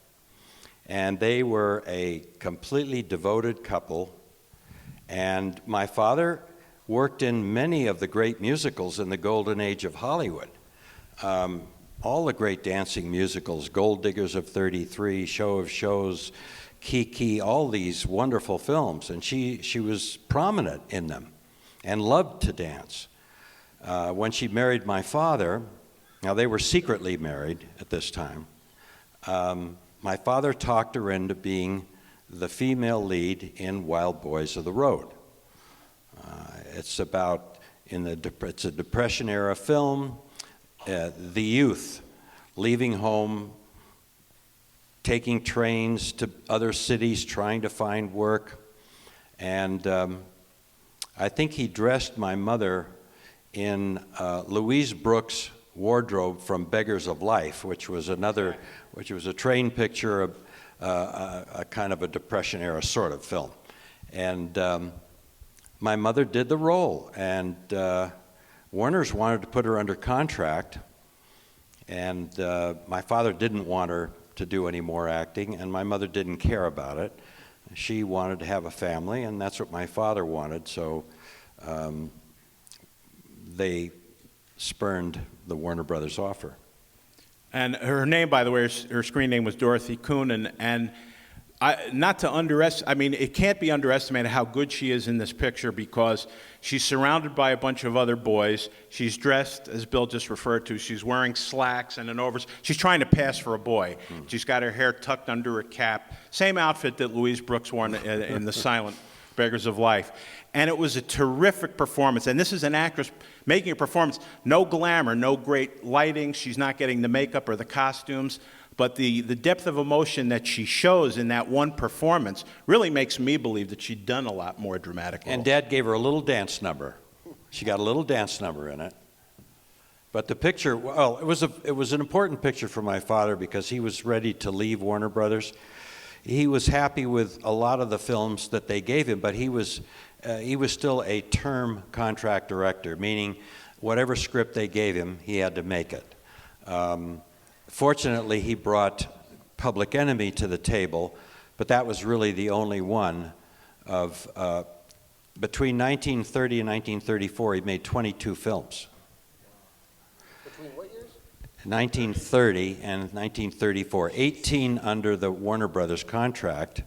And they were a completely devoted couple. And my father worked in many of the great musicals in the golden age of Hollywood. All the great dancing musicals, Gold Diggers of 33, Show of Shows, Kiki, all these wonderful films. And she was prominent in them and loved to dance. When she married my father, now they were secretly married at this time, my father talked her into being the female lead in Wild Boys of the Road. It's about, it's a Depression-era film, the youth leaving home, taking trains to other cities, trying to find work. And I think he dressed my mother in Louise Brooks' wardrobe from Beggars of Life, which was a train picture of a kind of a Depression-era sort of film. And my mother did the role, and Warner's wanted to put her under contract, and my father didn't want her to do any more acting, and my mother didn't care about it. She wanted to have a family, and that's what my father wanted, so they spurned the Warner Brothers offer.
And her name, by the way, her screen name was Dorothy Coonan. And not to underestimate, I mean, it can't be underestimated how good she is in this picture because she's surrounded by a bunch of other boys. She's dressed, as Bill just referred to, she's wearing slacks and an oversize. She's trying to pass for a boy. She's got her hair tucked under a cap. Same outfit that Louise Brooks wore in the silent Beggars of Life. And it was a terrific performance. And this is an actress making a performance. No glamour, no great lighting. She's not getting the makeup or the costumes. But the depth of emotion that she shows in that one performance really makes me believe that she'd done a lot more dramatic roles.
And Dad gave her a little dance number. She got a little dance number in it. But the picture, well, it was an important picture for my father because he was ready to leave Warner Brothers. He was happy with a lot of the films that they gave him, but he was still a term contract director, meaning whatever script they gave him, he had to make it. Fortunately, he brought Public Enemy to the table, but that was really the only one of, between 1930 and 1934, he made 22 films.
Between what years?
1930 and 1934, 18 under the Warner Brothers contract,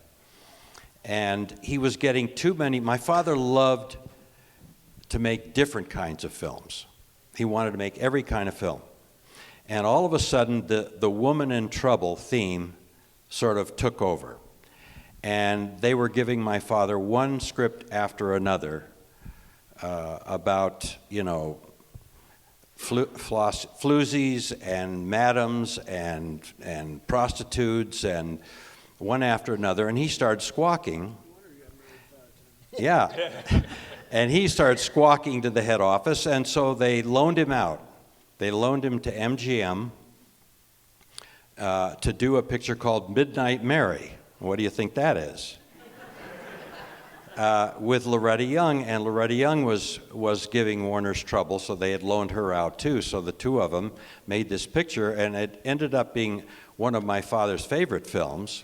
and he was getting too many. My father loved to make different kinds of films. He wanted to make every kind of film. And all of a sudden, the woman in trouble theme sort of took over. And they were giving my father one script after another about, you know, floozies and madams and prostitutes and one after another. And he started squawking. Yeah. And he started squawking to the head office, and so they loaned him out. They loaned him to MGM to do a picture called Midnight Mary. What do you think that is? With Loretta Young, and Loretta Young was giving Warner's trouble, so they had loaned her out too. So the two of them made this picture, and it ended up being one of my father's favorite films.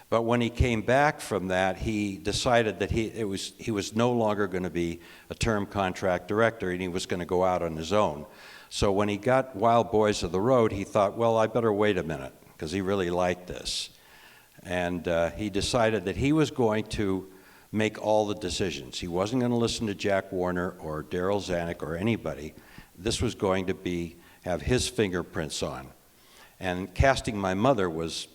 But when he came back from that, he decided that he was no longer going to be a term contract director, and he was going to go out on his own. So when he got Wild Boys of the Road, he thought, well, I better wait a minute, because he really liked this. And he decided that he was going to make all the decisions. He wasn't going to listen to Jack Warner or Daryl Zanuck or anybody. This was going to have his fingerprints on. And casting my mother was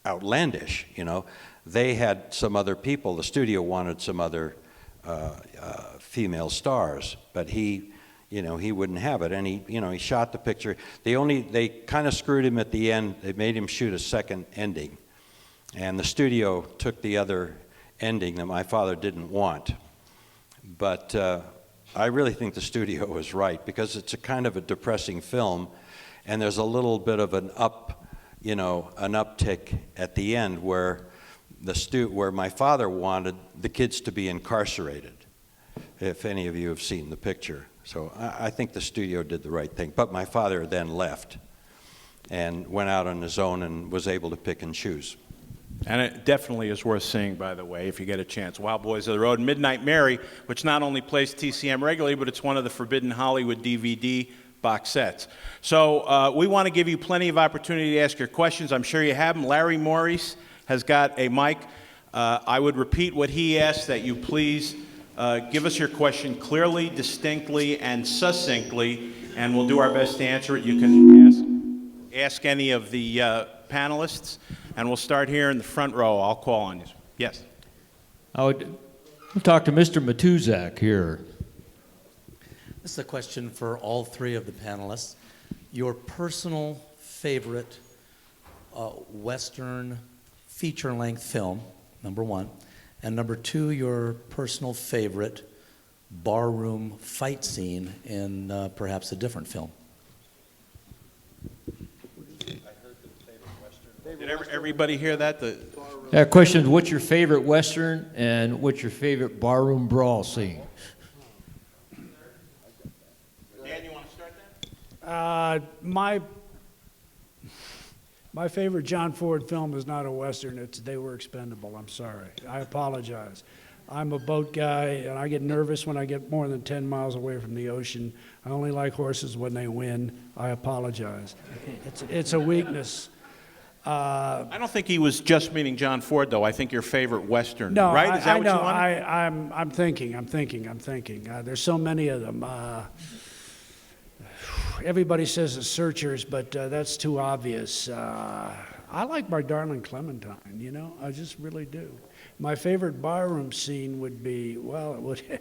outlandish, you know. They had some other people. The studio wanted some other female stars, but he wouldn't have it. And he shot the picture. They kind of screwed him at the end. They made him shoot a second ending. And the studio took the other ending that my father didn't want. But I really think the studio was right, because it's a kind of a depressing film, and there's a little bit of an uptick at the end where where my father wanted the kids to be incarcerated, if any of you have seen the picture. So I think the studio did the right thing. But my father then left and went out on his own and was able to pick and choose.
And it definitely is worth seeing, by the way, if you get a chance. Wild Boys of the Road, Midnight Mary, which not only plays TCM regularly, but it's one of the Forbidden Hollywood DVD box sets. So we want to give you plenty of opportunity to ask your questions. I'm sure you have them. Larry Maurice has got a mic. I would repeat what he asked, that you please give us your question clearly, distinctly, and succinctly, and we'll do our best to answer it. You can ask any of the panelists, and we'll start here in the front row. I'll call on you. Yes?
I would talk to Mr. Matuzak here.
This is a question for all three of the panelists. Your personal favorite Western feature-length film, number one, and number two, your personal favorite barroom fight scene in perhaps a different film.
Did everybody hear that?
Question is, what's your favorite Western and what's your favorite barroom brawl scene?
Dan, you want to start that?
My favorite John Ford film is not a Western. It's They Were Expendable. I'm sorry. I apologize. I'm a boat guy, and I get nervous when I get more than 10 miles away from the ocean. I only like horses when they win. I apologize. It's a weakness.
I don't think he was just meaning John Ford, though. I think your favorite Western,
No,
right? Is that
I
what
know.
you wanted?
I'm thinking. There's so many of them. Everybody says the Searchers, but that's too obvious. I like My Darling Clementine, I just really do. My favorite barroom scene would be, well, it would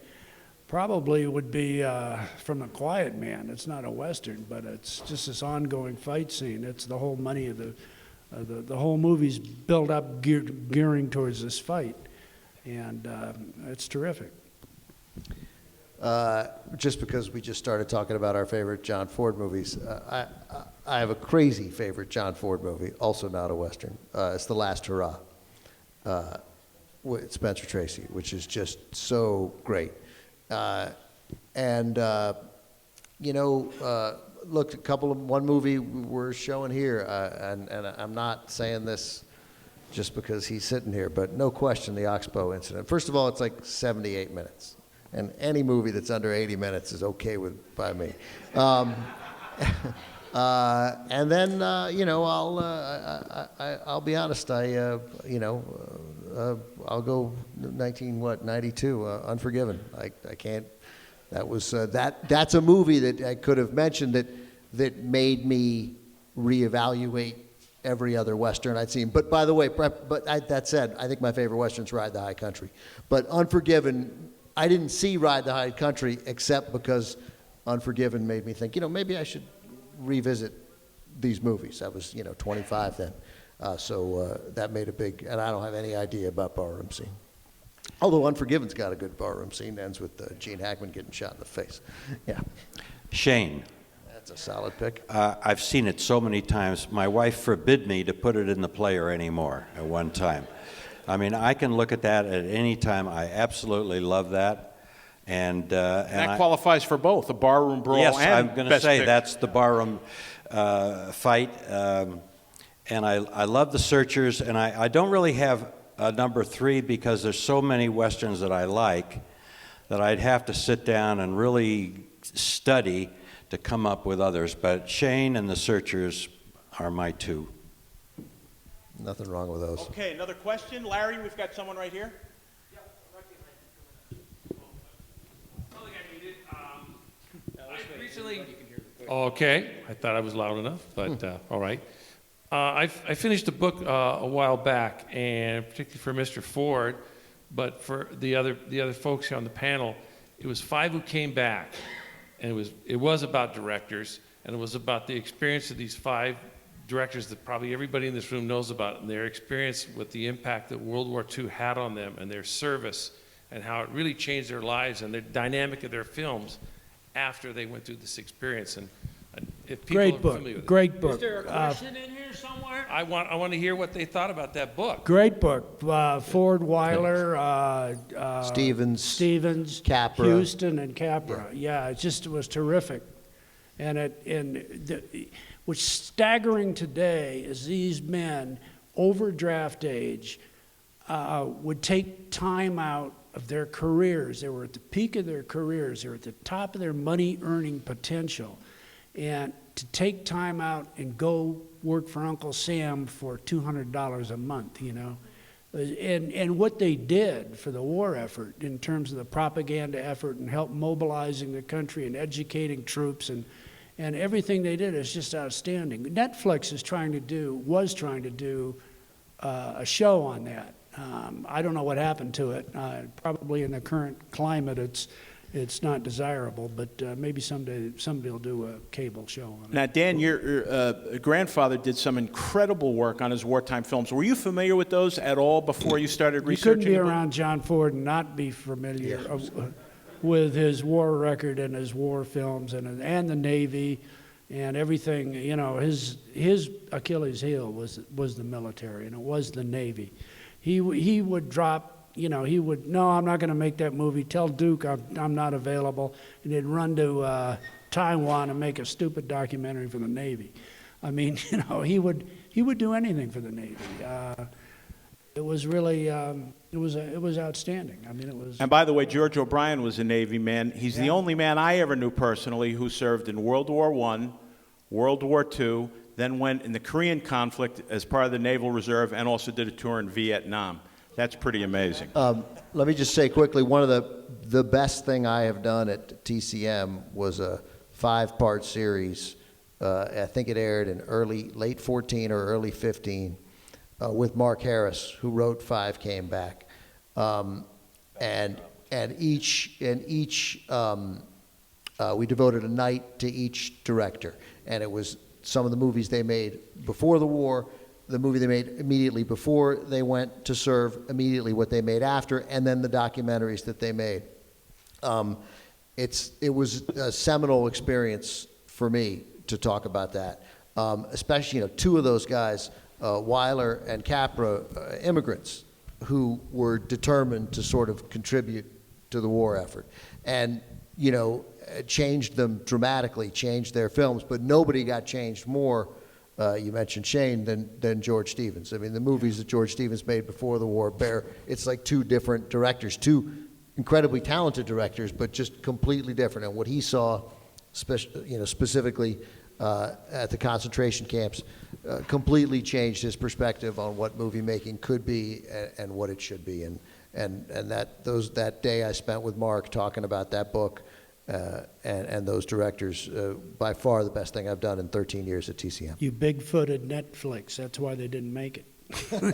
probably would be from A Quiet Man. It's not a Western, but it's just this ongoing fight scene. It's the whole money of the whole movie's built up gearing towards this fight. And it's terrific.
Just because we just started talking about our favorite John Ford movies, I have a crazy favorite John Ford movie, also not a Western. It's The Last Hurrah with Spencer Tracy, which is just so great. Look, one movie we're showing here, and I'm not saying this just because he's sitting here, but no question, the Oxbow incident. First of all, it's like 78 minutes. And any movie that's under 80 minutes is okay by me. And then, I'll be honest. I'll go 92, Unforgiven. I can't. That was that's a movie that I could have mentioned that made me reevaluate every other Western I'd seen. But by the way, that said, I think my favorite Western's Ride the High Country. But Unforgiven, I didn't see Ride the High Country except because Unforgiven made me think, maybe I should revisit these movies. I was, 25 then. So that made a big, and I don't have any idea about barroom scene. Although Unforgiven's got a good barroom scene, ends with Gene Hackman getting shot in the face. Yeah.
Shane.
That's a solid pick.
I've seen it so many times. My wife forbid me to put it in the player anymore at one time. I mean, I can look at that at any time. I absolutely love that. And
that qualifies for both, the barroom brawl
yes,
and
I'm going to
Best
say
Picture.
that's the barroom fight. And I love The Searchers, and I don't really have a number 3 because there's so many Westerns that I like that I'd have to sit down and really study to come up with others. But Shane and The Searchers are my 2.
Nothing wrong with those.
Okay, another question. Larry, we've got someone right here.
Okay, I thought I was loud enough, but all right. I finished a book a while back, and particularly for Mr. Ford, but for the other folks here on the panel, it was 5 who came back, and it was about directors, and it was about the experience of these 5 directors that probably everybody in this room knows about, and their experience with the impact that World War II had on them, and their service, and how it really changed their lives and the dynamic of their films after they went through this experience. And if people
Great
are
book.
familiar with it.
Great book.
Is there a question in here somewhere? I want to hear what they thought about that book.
Great book. Ford, Weiler,
Stevens, Capra.
Houston, and Capra. Yeah, it just was terrific. And what's staggering today is these men, over draft age, would take time out of their careers. They were at the peak of their careers. They were at the top of their money-earning potential. And to take time out and go work for Uncle Sam for $200 a month, And what they did for the war effort in terms of the propaganda effort and help mobilizing the country and educating troops and everything they did is just outstanding. Netflix was trying to do a show on that. I don't know what happened to it. Probably in the current climate, it's not desirable, but maybe someday somebody will do a cable show on it.
Now, Dan, your grandfather did some incredible work on his wartime films. Were you familiar with those at all before you started researching?
You couldn't be
the book?
around John Ford and not be familiar with his war record and his war films and the Navy and everything. His Achilles heel was the military, and it was the Navy. He would drop, no, I'm not going to make that movie. Tell Duke I'm not available. And he'd run to Taiwan and make a stupid documentary for the Navy. I mean, he would do anything for the Navy. It was really, it was outstanding. I mean, it was.
And by the way, George O'Brien was a Navy man. He's the only man I ever knew personally who served in World War I, World War II, then went in the Korean conflict as part of the Naval Reserve, and also did a tour in Vietnam. That's pretty amazing.
Let me just say quickly, one of the best thing I have done at TCM was a 5-part series. I think it aired in late 14 or early 15 with Mark Harris, who wrote 5 Came Back. And each we devoted a night to each director, and it was some of the movies they made before the war, the movie they made immediately before they went to serve, immediately what they made after, and then the documentaries that they made. It was a seminal experience for me to talk about that, especially two of those guys, Weiler and Capra, immigrants who were determined to sort of contribute to the war effort, and changed them dramatically, changed their films, but nobody got changed more. You mentioned Shane than George Stevens. I mean, the movies that George Stevens made before the war it's like two different directors, two incredibly talented directors, but just completely different. And what he saw, specifically at the concentration camps, completely changed his perspective on what movie making could be and what it should be. And that day I spent with Mark talking about that book and those directors, by far the best thing I've done in 13 years at TCM.
You big-footed Netflix. That's why they didn't make it.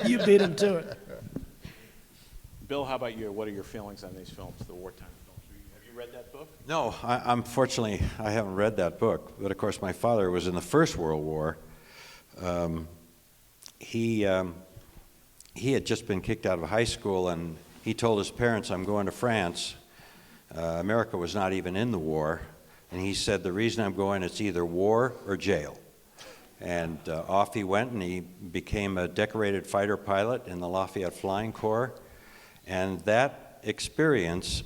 You beat them to it.
Bill, how about you? What are your feelings on these films, the wartime films? Have you read that book?
No, unfortunately, I haven't read that book. But of course, my father was in the First World War. He had just been kicked out of high school, and he told his parents, "I'm going to France." America was not even in the war, and he said, "The reason I'm going, it's either war or jail." And off he went, and he became a decorated fighter pilot in the Lafayette Flying Corps. And that experience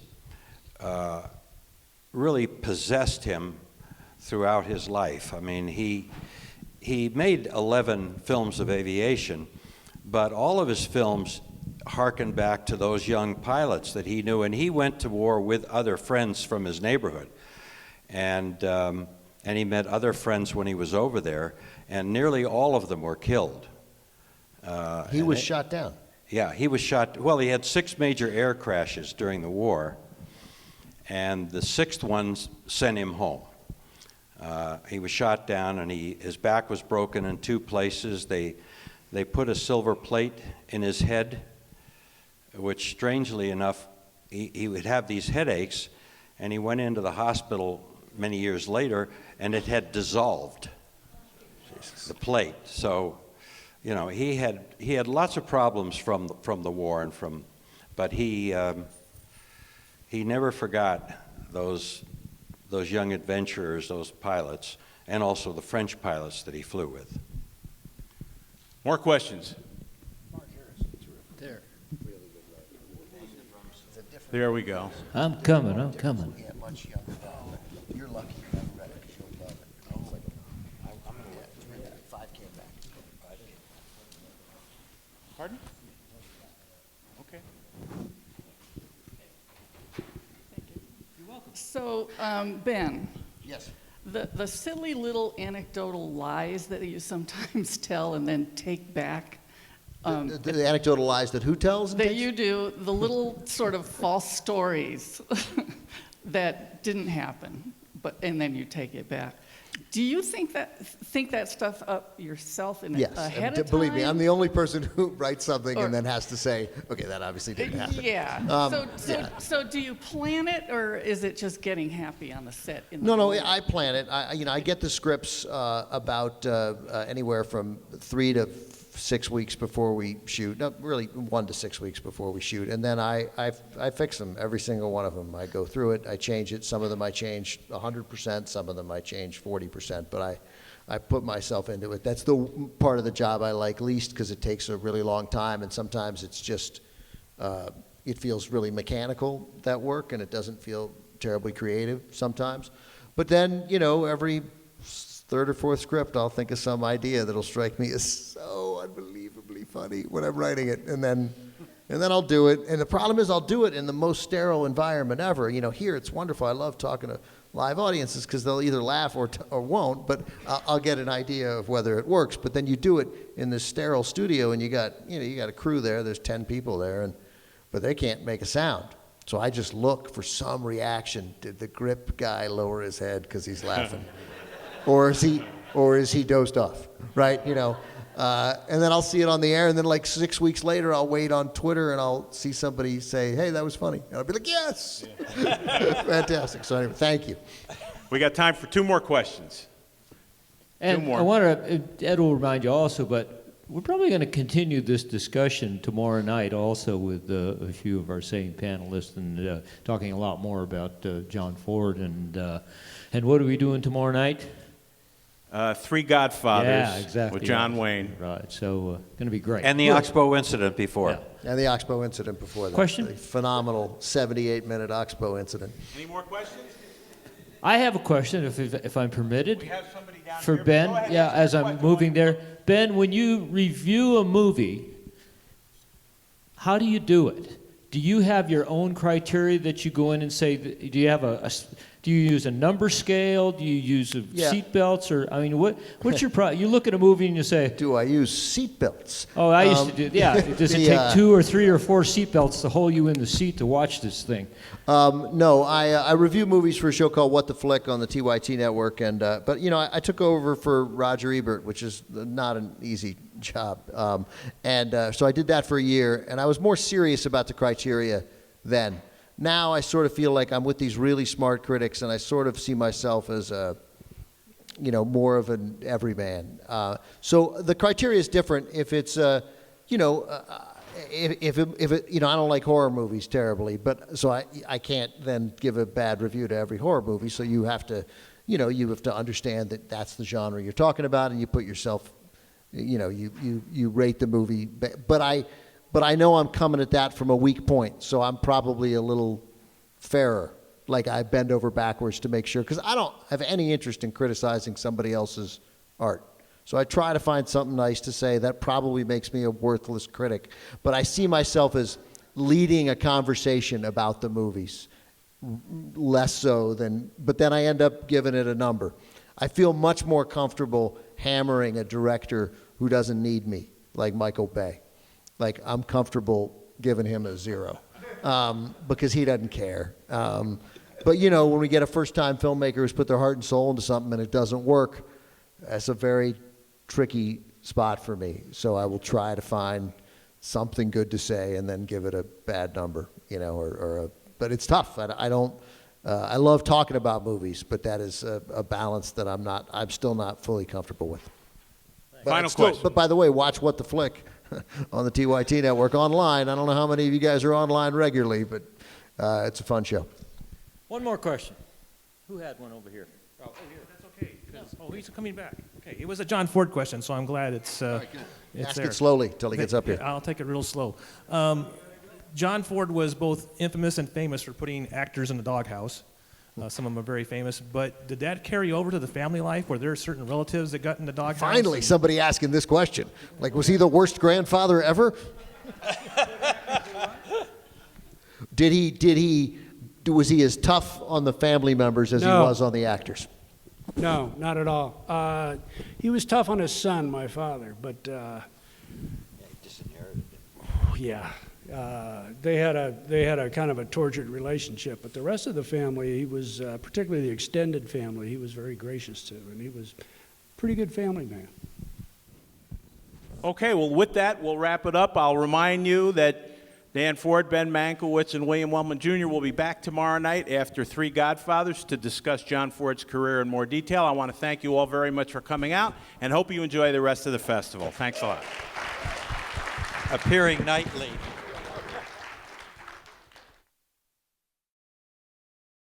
really possessed him throughout his life. I mean, he made 11 films of aviation, but all of his films harken back to those young pilots that he knew, and he went to war with other friends from his neighborhood, and he met other friends when he was over there, and nearly all of them were killed.
He was shot down.
Yeah, he was shot. Well, he had 6 major air crashes during the war, and the 6th one sent him home. He was shot down, and his back was broken in 2 places. They put a silver plate in his head, which strangely enough, he would have these headaches, and he went into the hospital many years later, and it had dissolved, the plate. So, he had lots of problems from the war but he never forgot those young adventurers, those pilots, and also the French pilots that he flew with.
More questions? There we go.
I'm coming.
Yeah, much younger. You're lucky you haven't read it because you'll love it. It's like it's really good. 5 came back.
Pardon? Okay.
So, Ben,
Yes.
the silly little anecdotal lies that you sometimes tell and then take back,
The anecdotal lies that who tells? And
that
takes?
you do, the little sort of false stories that didn't happen, and then you take it back. Do you think that stuff up yourself
Yes.
ahead of time?
Believe me, I'm the only person who writes something and then has to say, okay, that obviously didn't happen.
Yeah.
Yeah.
So do you plan it, or is it just getting happy on the set?
No, I plan it. I get the scripts about anywhere from 3 to 6 weeks before we shoot. No, really 1 to 6 weeks before we shoot, and then I fix them, every single one of them. I go through it, I change it. Some of them I change 100%, some of them I change 40%, but I put myself into it. That's the part of the job I like least, because it takes a really long time, and sometimes it's just it feels really mechanical, that work, and it doesn't feel terribly creative sometimes. But then, every 3rd or 4th script, I'll think of some idea that'll strike me as so unbelievably funny when I'm writing it, and then I'll do it. And the problem is, I'll do it in the most sterile environment ever. Here it's wonderful. I love talking to live audiences because they'll either laugh or won't. But I'll get an idea of whether it works. But then you do it in this sterile studio, and you got a crew there. There's 10 people there, but they can't make a sound. So I just look for some reaction. Did the grip guy lower his head because he's laughing? Or is he dozed off, right? And then I'll see it on the air, and then like 6 weeks later, I'll wait on Twitter, and I'll see somebody say, "Hey, that was funny," and I'll be like, "Yes, fantastic." So anyway, thank you.
We got time for 2 more questions.
And
more.
I want to, Ed will remind you also, but we're probably going to continue this discussion tomorrow night also with a few of our same panelists and talking a lot more about John Ford. And what are we doing tomorrow night?
3 Godfathers
Yeah, exactly.
with John Wayne.
Right, so going to be great.
And the Oxbow incident before.
Yeah.
And the Oxbow incident before that.
Question?
The phenomenal 78-minute Oxbow incident.
Any more questions?
I have a question, if I'm permitted.
We have somebody down
For
here.
Ben,
Go ahead,
yeah,
ask
as
your
I'm
question.
moving there. Ben, when you review a movie, how do you do it? Do you have your own criteria that you go in and say, do you have do you use a number scale? Do you use
Yeah.
seat belts? Or, I mean, what's your you look at a movie and you say,
Do I use seat belts?
oh, I used to do, yeah. Does it take 2 or 3 or 4 seat belts to hold you in the seat to watch this thing?
No, I review movies for a show called What the Flick on the TYT network, and but you know I took over for Roger Ebert, which is not an easy job, so I did that for a year, and I was more serious about the criteria then. Now I sort of feel like I'm with these really smart critics, and I sort of see myself as more of an everyman. So the criteria is different if it's if it, I don't like horror movies terribly, but so I can't then give a bad review to every horror movie. So you have to, you have to understand that that's the genre you're talking about, and you put yourself, you rate the movie. But I know I'm coming at that from a weak point, so I'm probably a little fairer. Like I bend over backwards to make sure, because I don't have any interest in criticizing somebody else's art. So I try to find something nice to say. That probably makes me a worthless critic. But I see myself as leading a conversation about the movies, less so than, but then I end up giving it a number. I feel much more comfortable hammering a director who doesn't need me, like Michael Bay. Like I'm comfortable giving him a 0 because he doesn't care. But when we get a first-time filmmaker who's put their heart and soul into something and it doesn't work, that's a very tricky spot for me. So I will try to find something good to say and then give it a bad number, but it's tough. I don't. I love talking about movies, but that is a balance that I'm still not fully comfortable with.
Final question.
But by the way, watch What the Flick on the TYT network online. I don't know how many of you guys are online regularly, but it's a fun show.
One more question. Who had one over here?
Oh, yeah, that's okay. Oh, he's coming back. Okay, it was a John Ford question, so I'm glad it's
Ask
there.
it slowly till he gets up here.
I'll take it real slow. John Ford was both infamous and famous for putting actors in the doghouse. Some of them are very famous, but did that carry over to the family life? Were there certain relatives that got in the doghouse?
Finally, somebody asking this question. Like, was he the worst grandfather ever? Was he as tough on the family members as he
No.
was on the actors?
No, not at all. He was tough on his son, my father, but yeah, they had a kind of a tortured relationship. But the rest of the family, he was particularly the extended family, he was very gracious to, and he was a pretty good family man.
Okay, well, with that, we'll wrap it up. I'll remind you that Dan Ford, Ben Mankiewicz, and William Wellman Jr. will be back tomorrow night after 3 Godfathers to discuss John Ford's career in more detail. I want to thank you all very much for coming out and hope you enjoy the rest of the festival. Thanks a lot.
Appearing nightly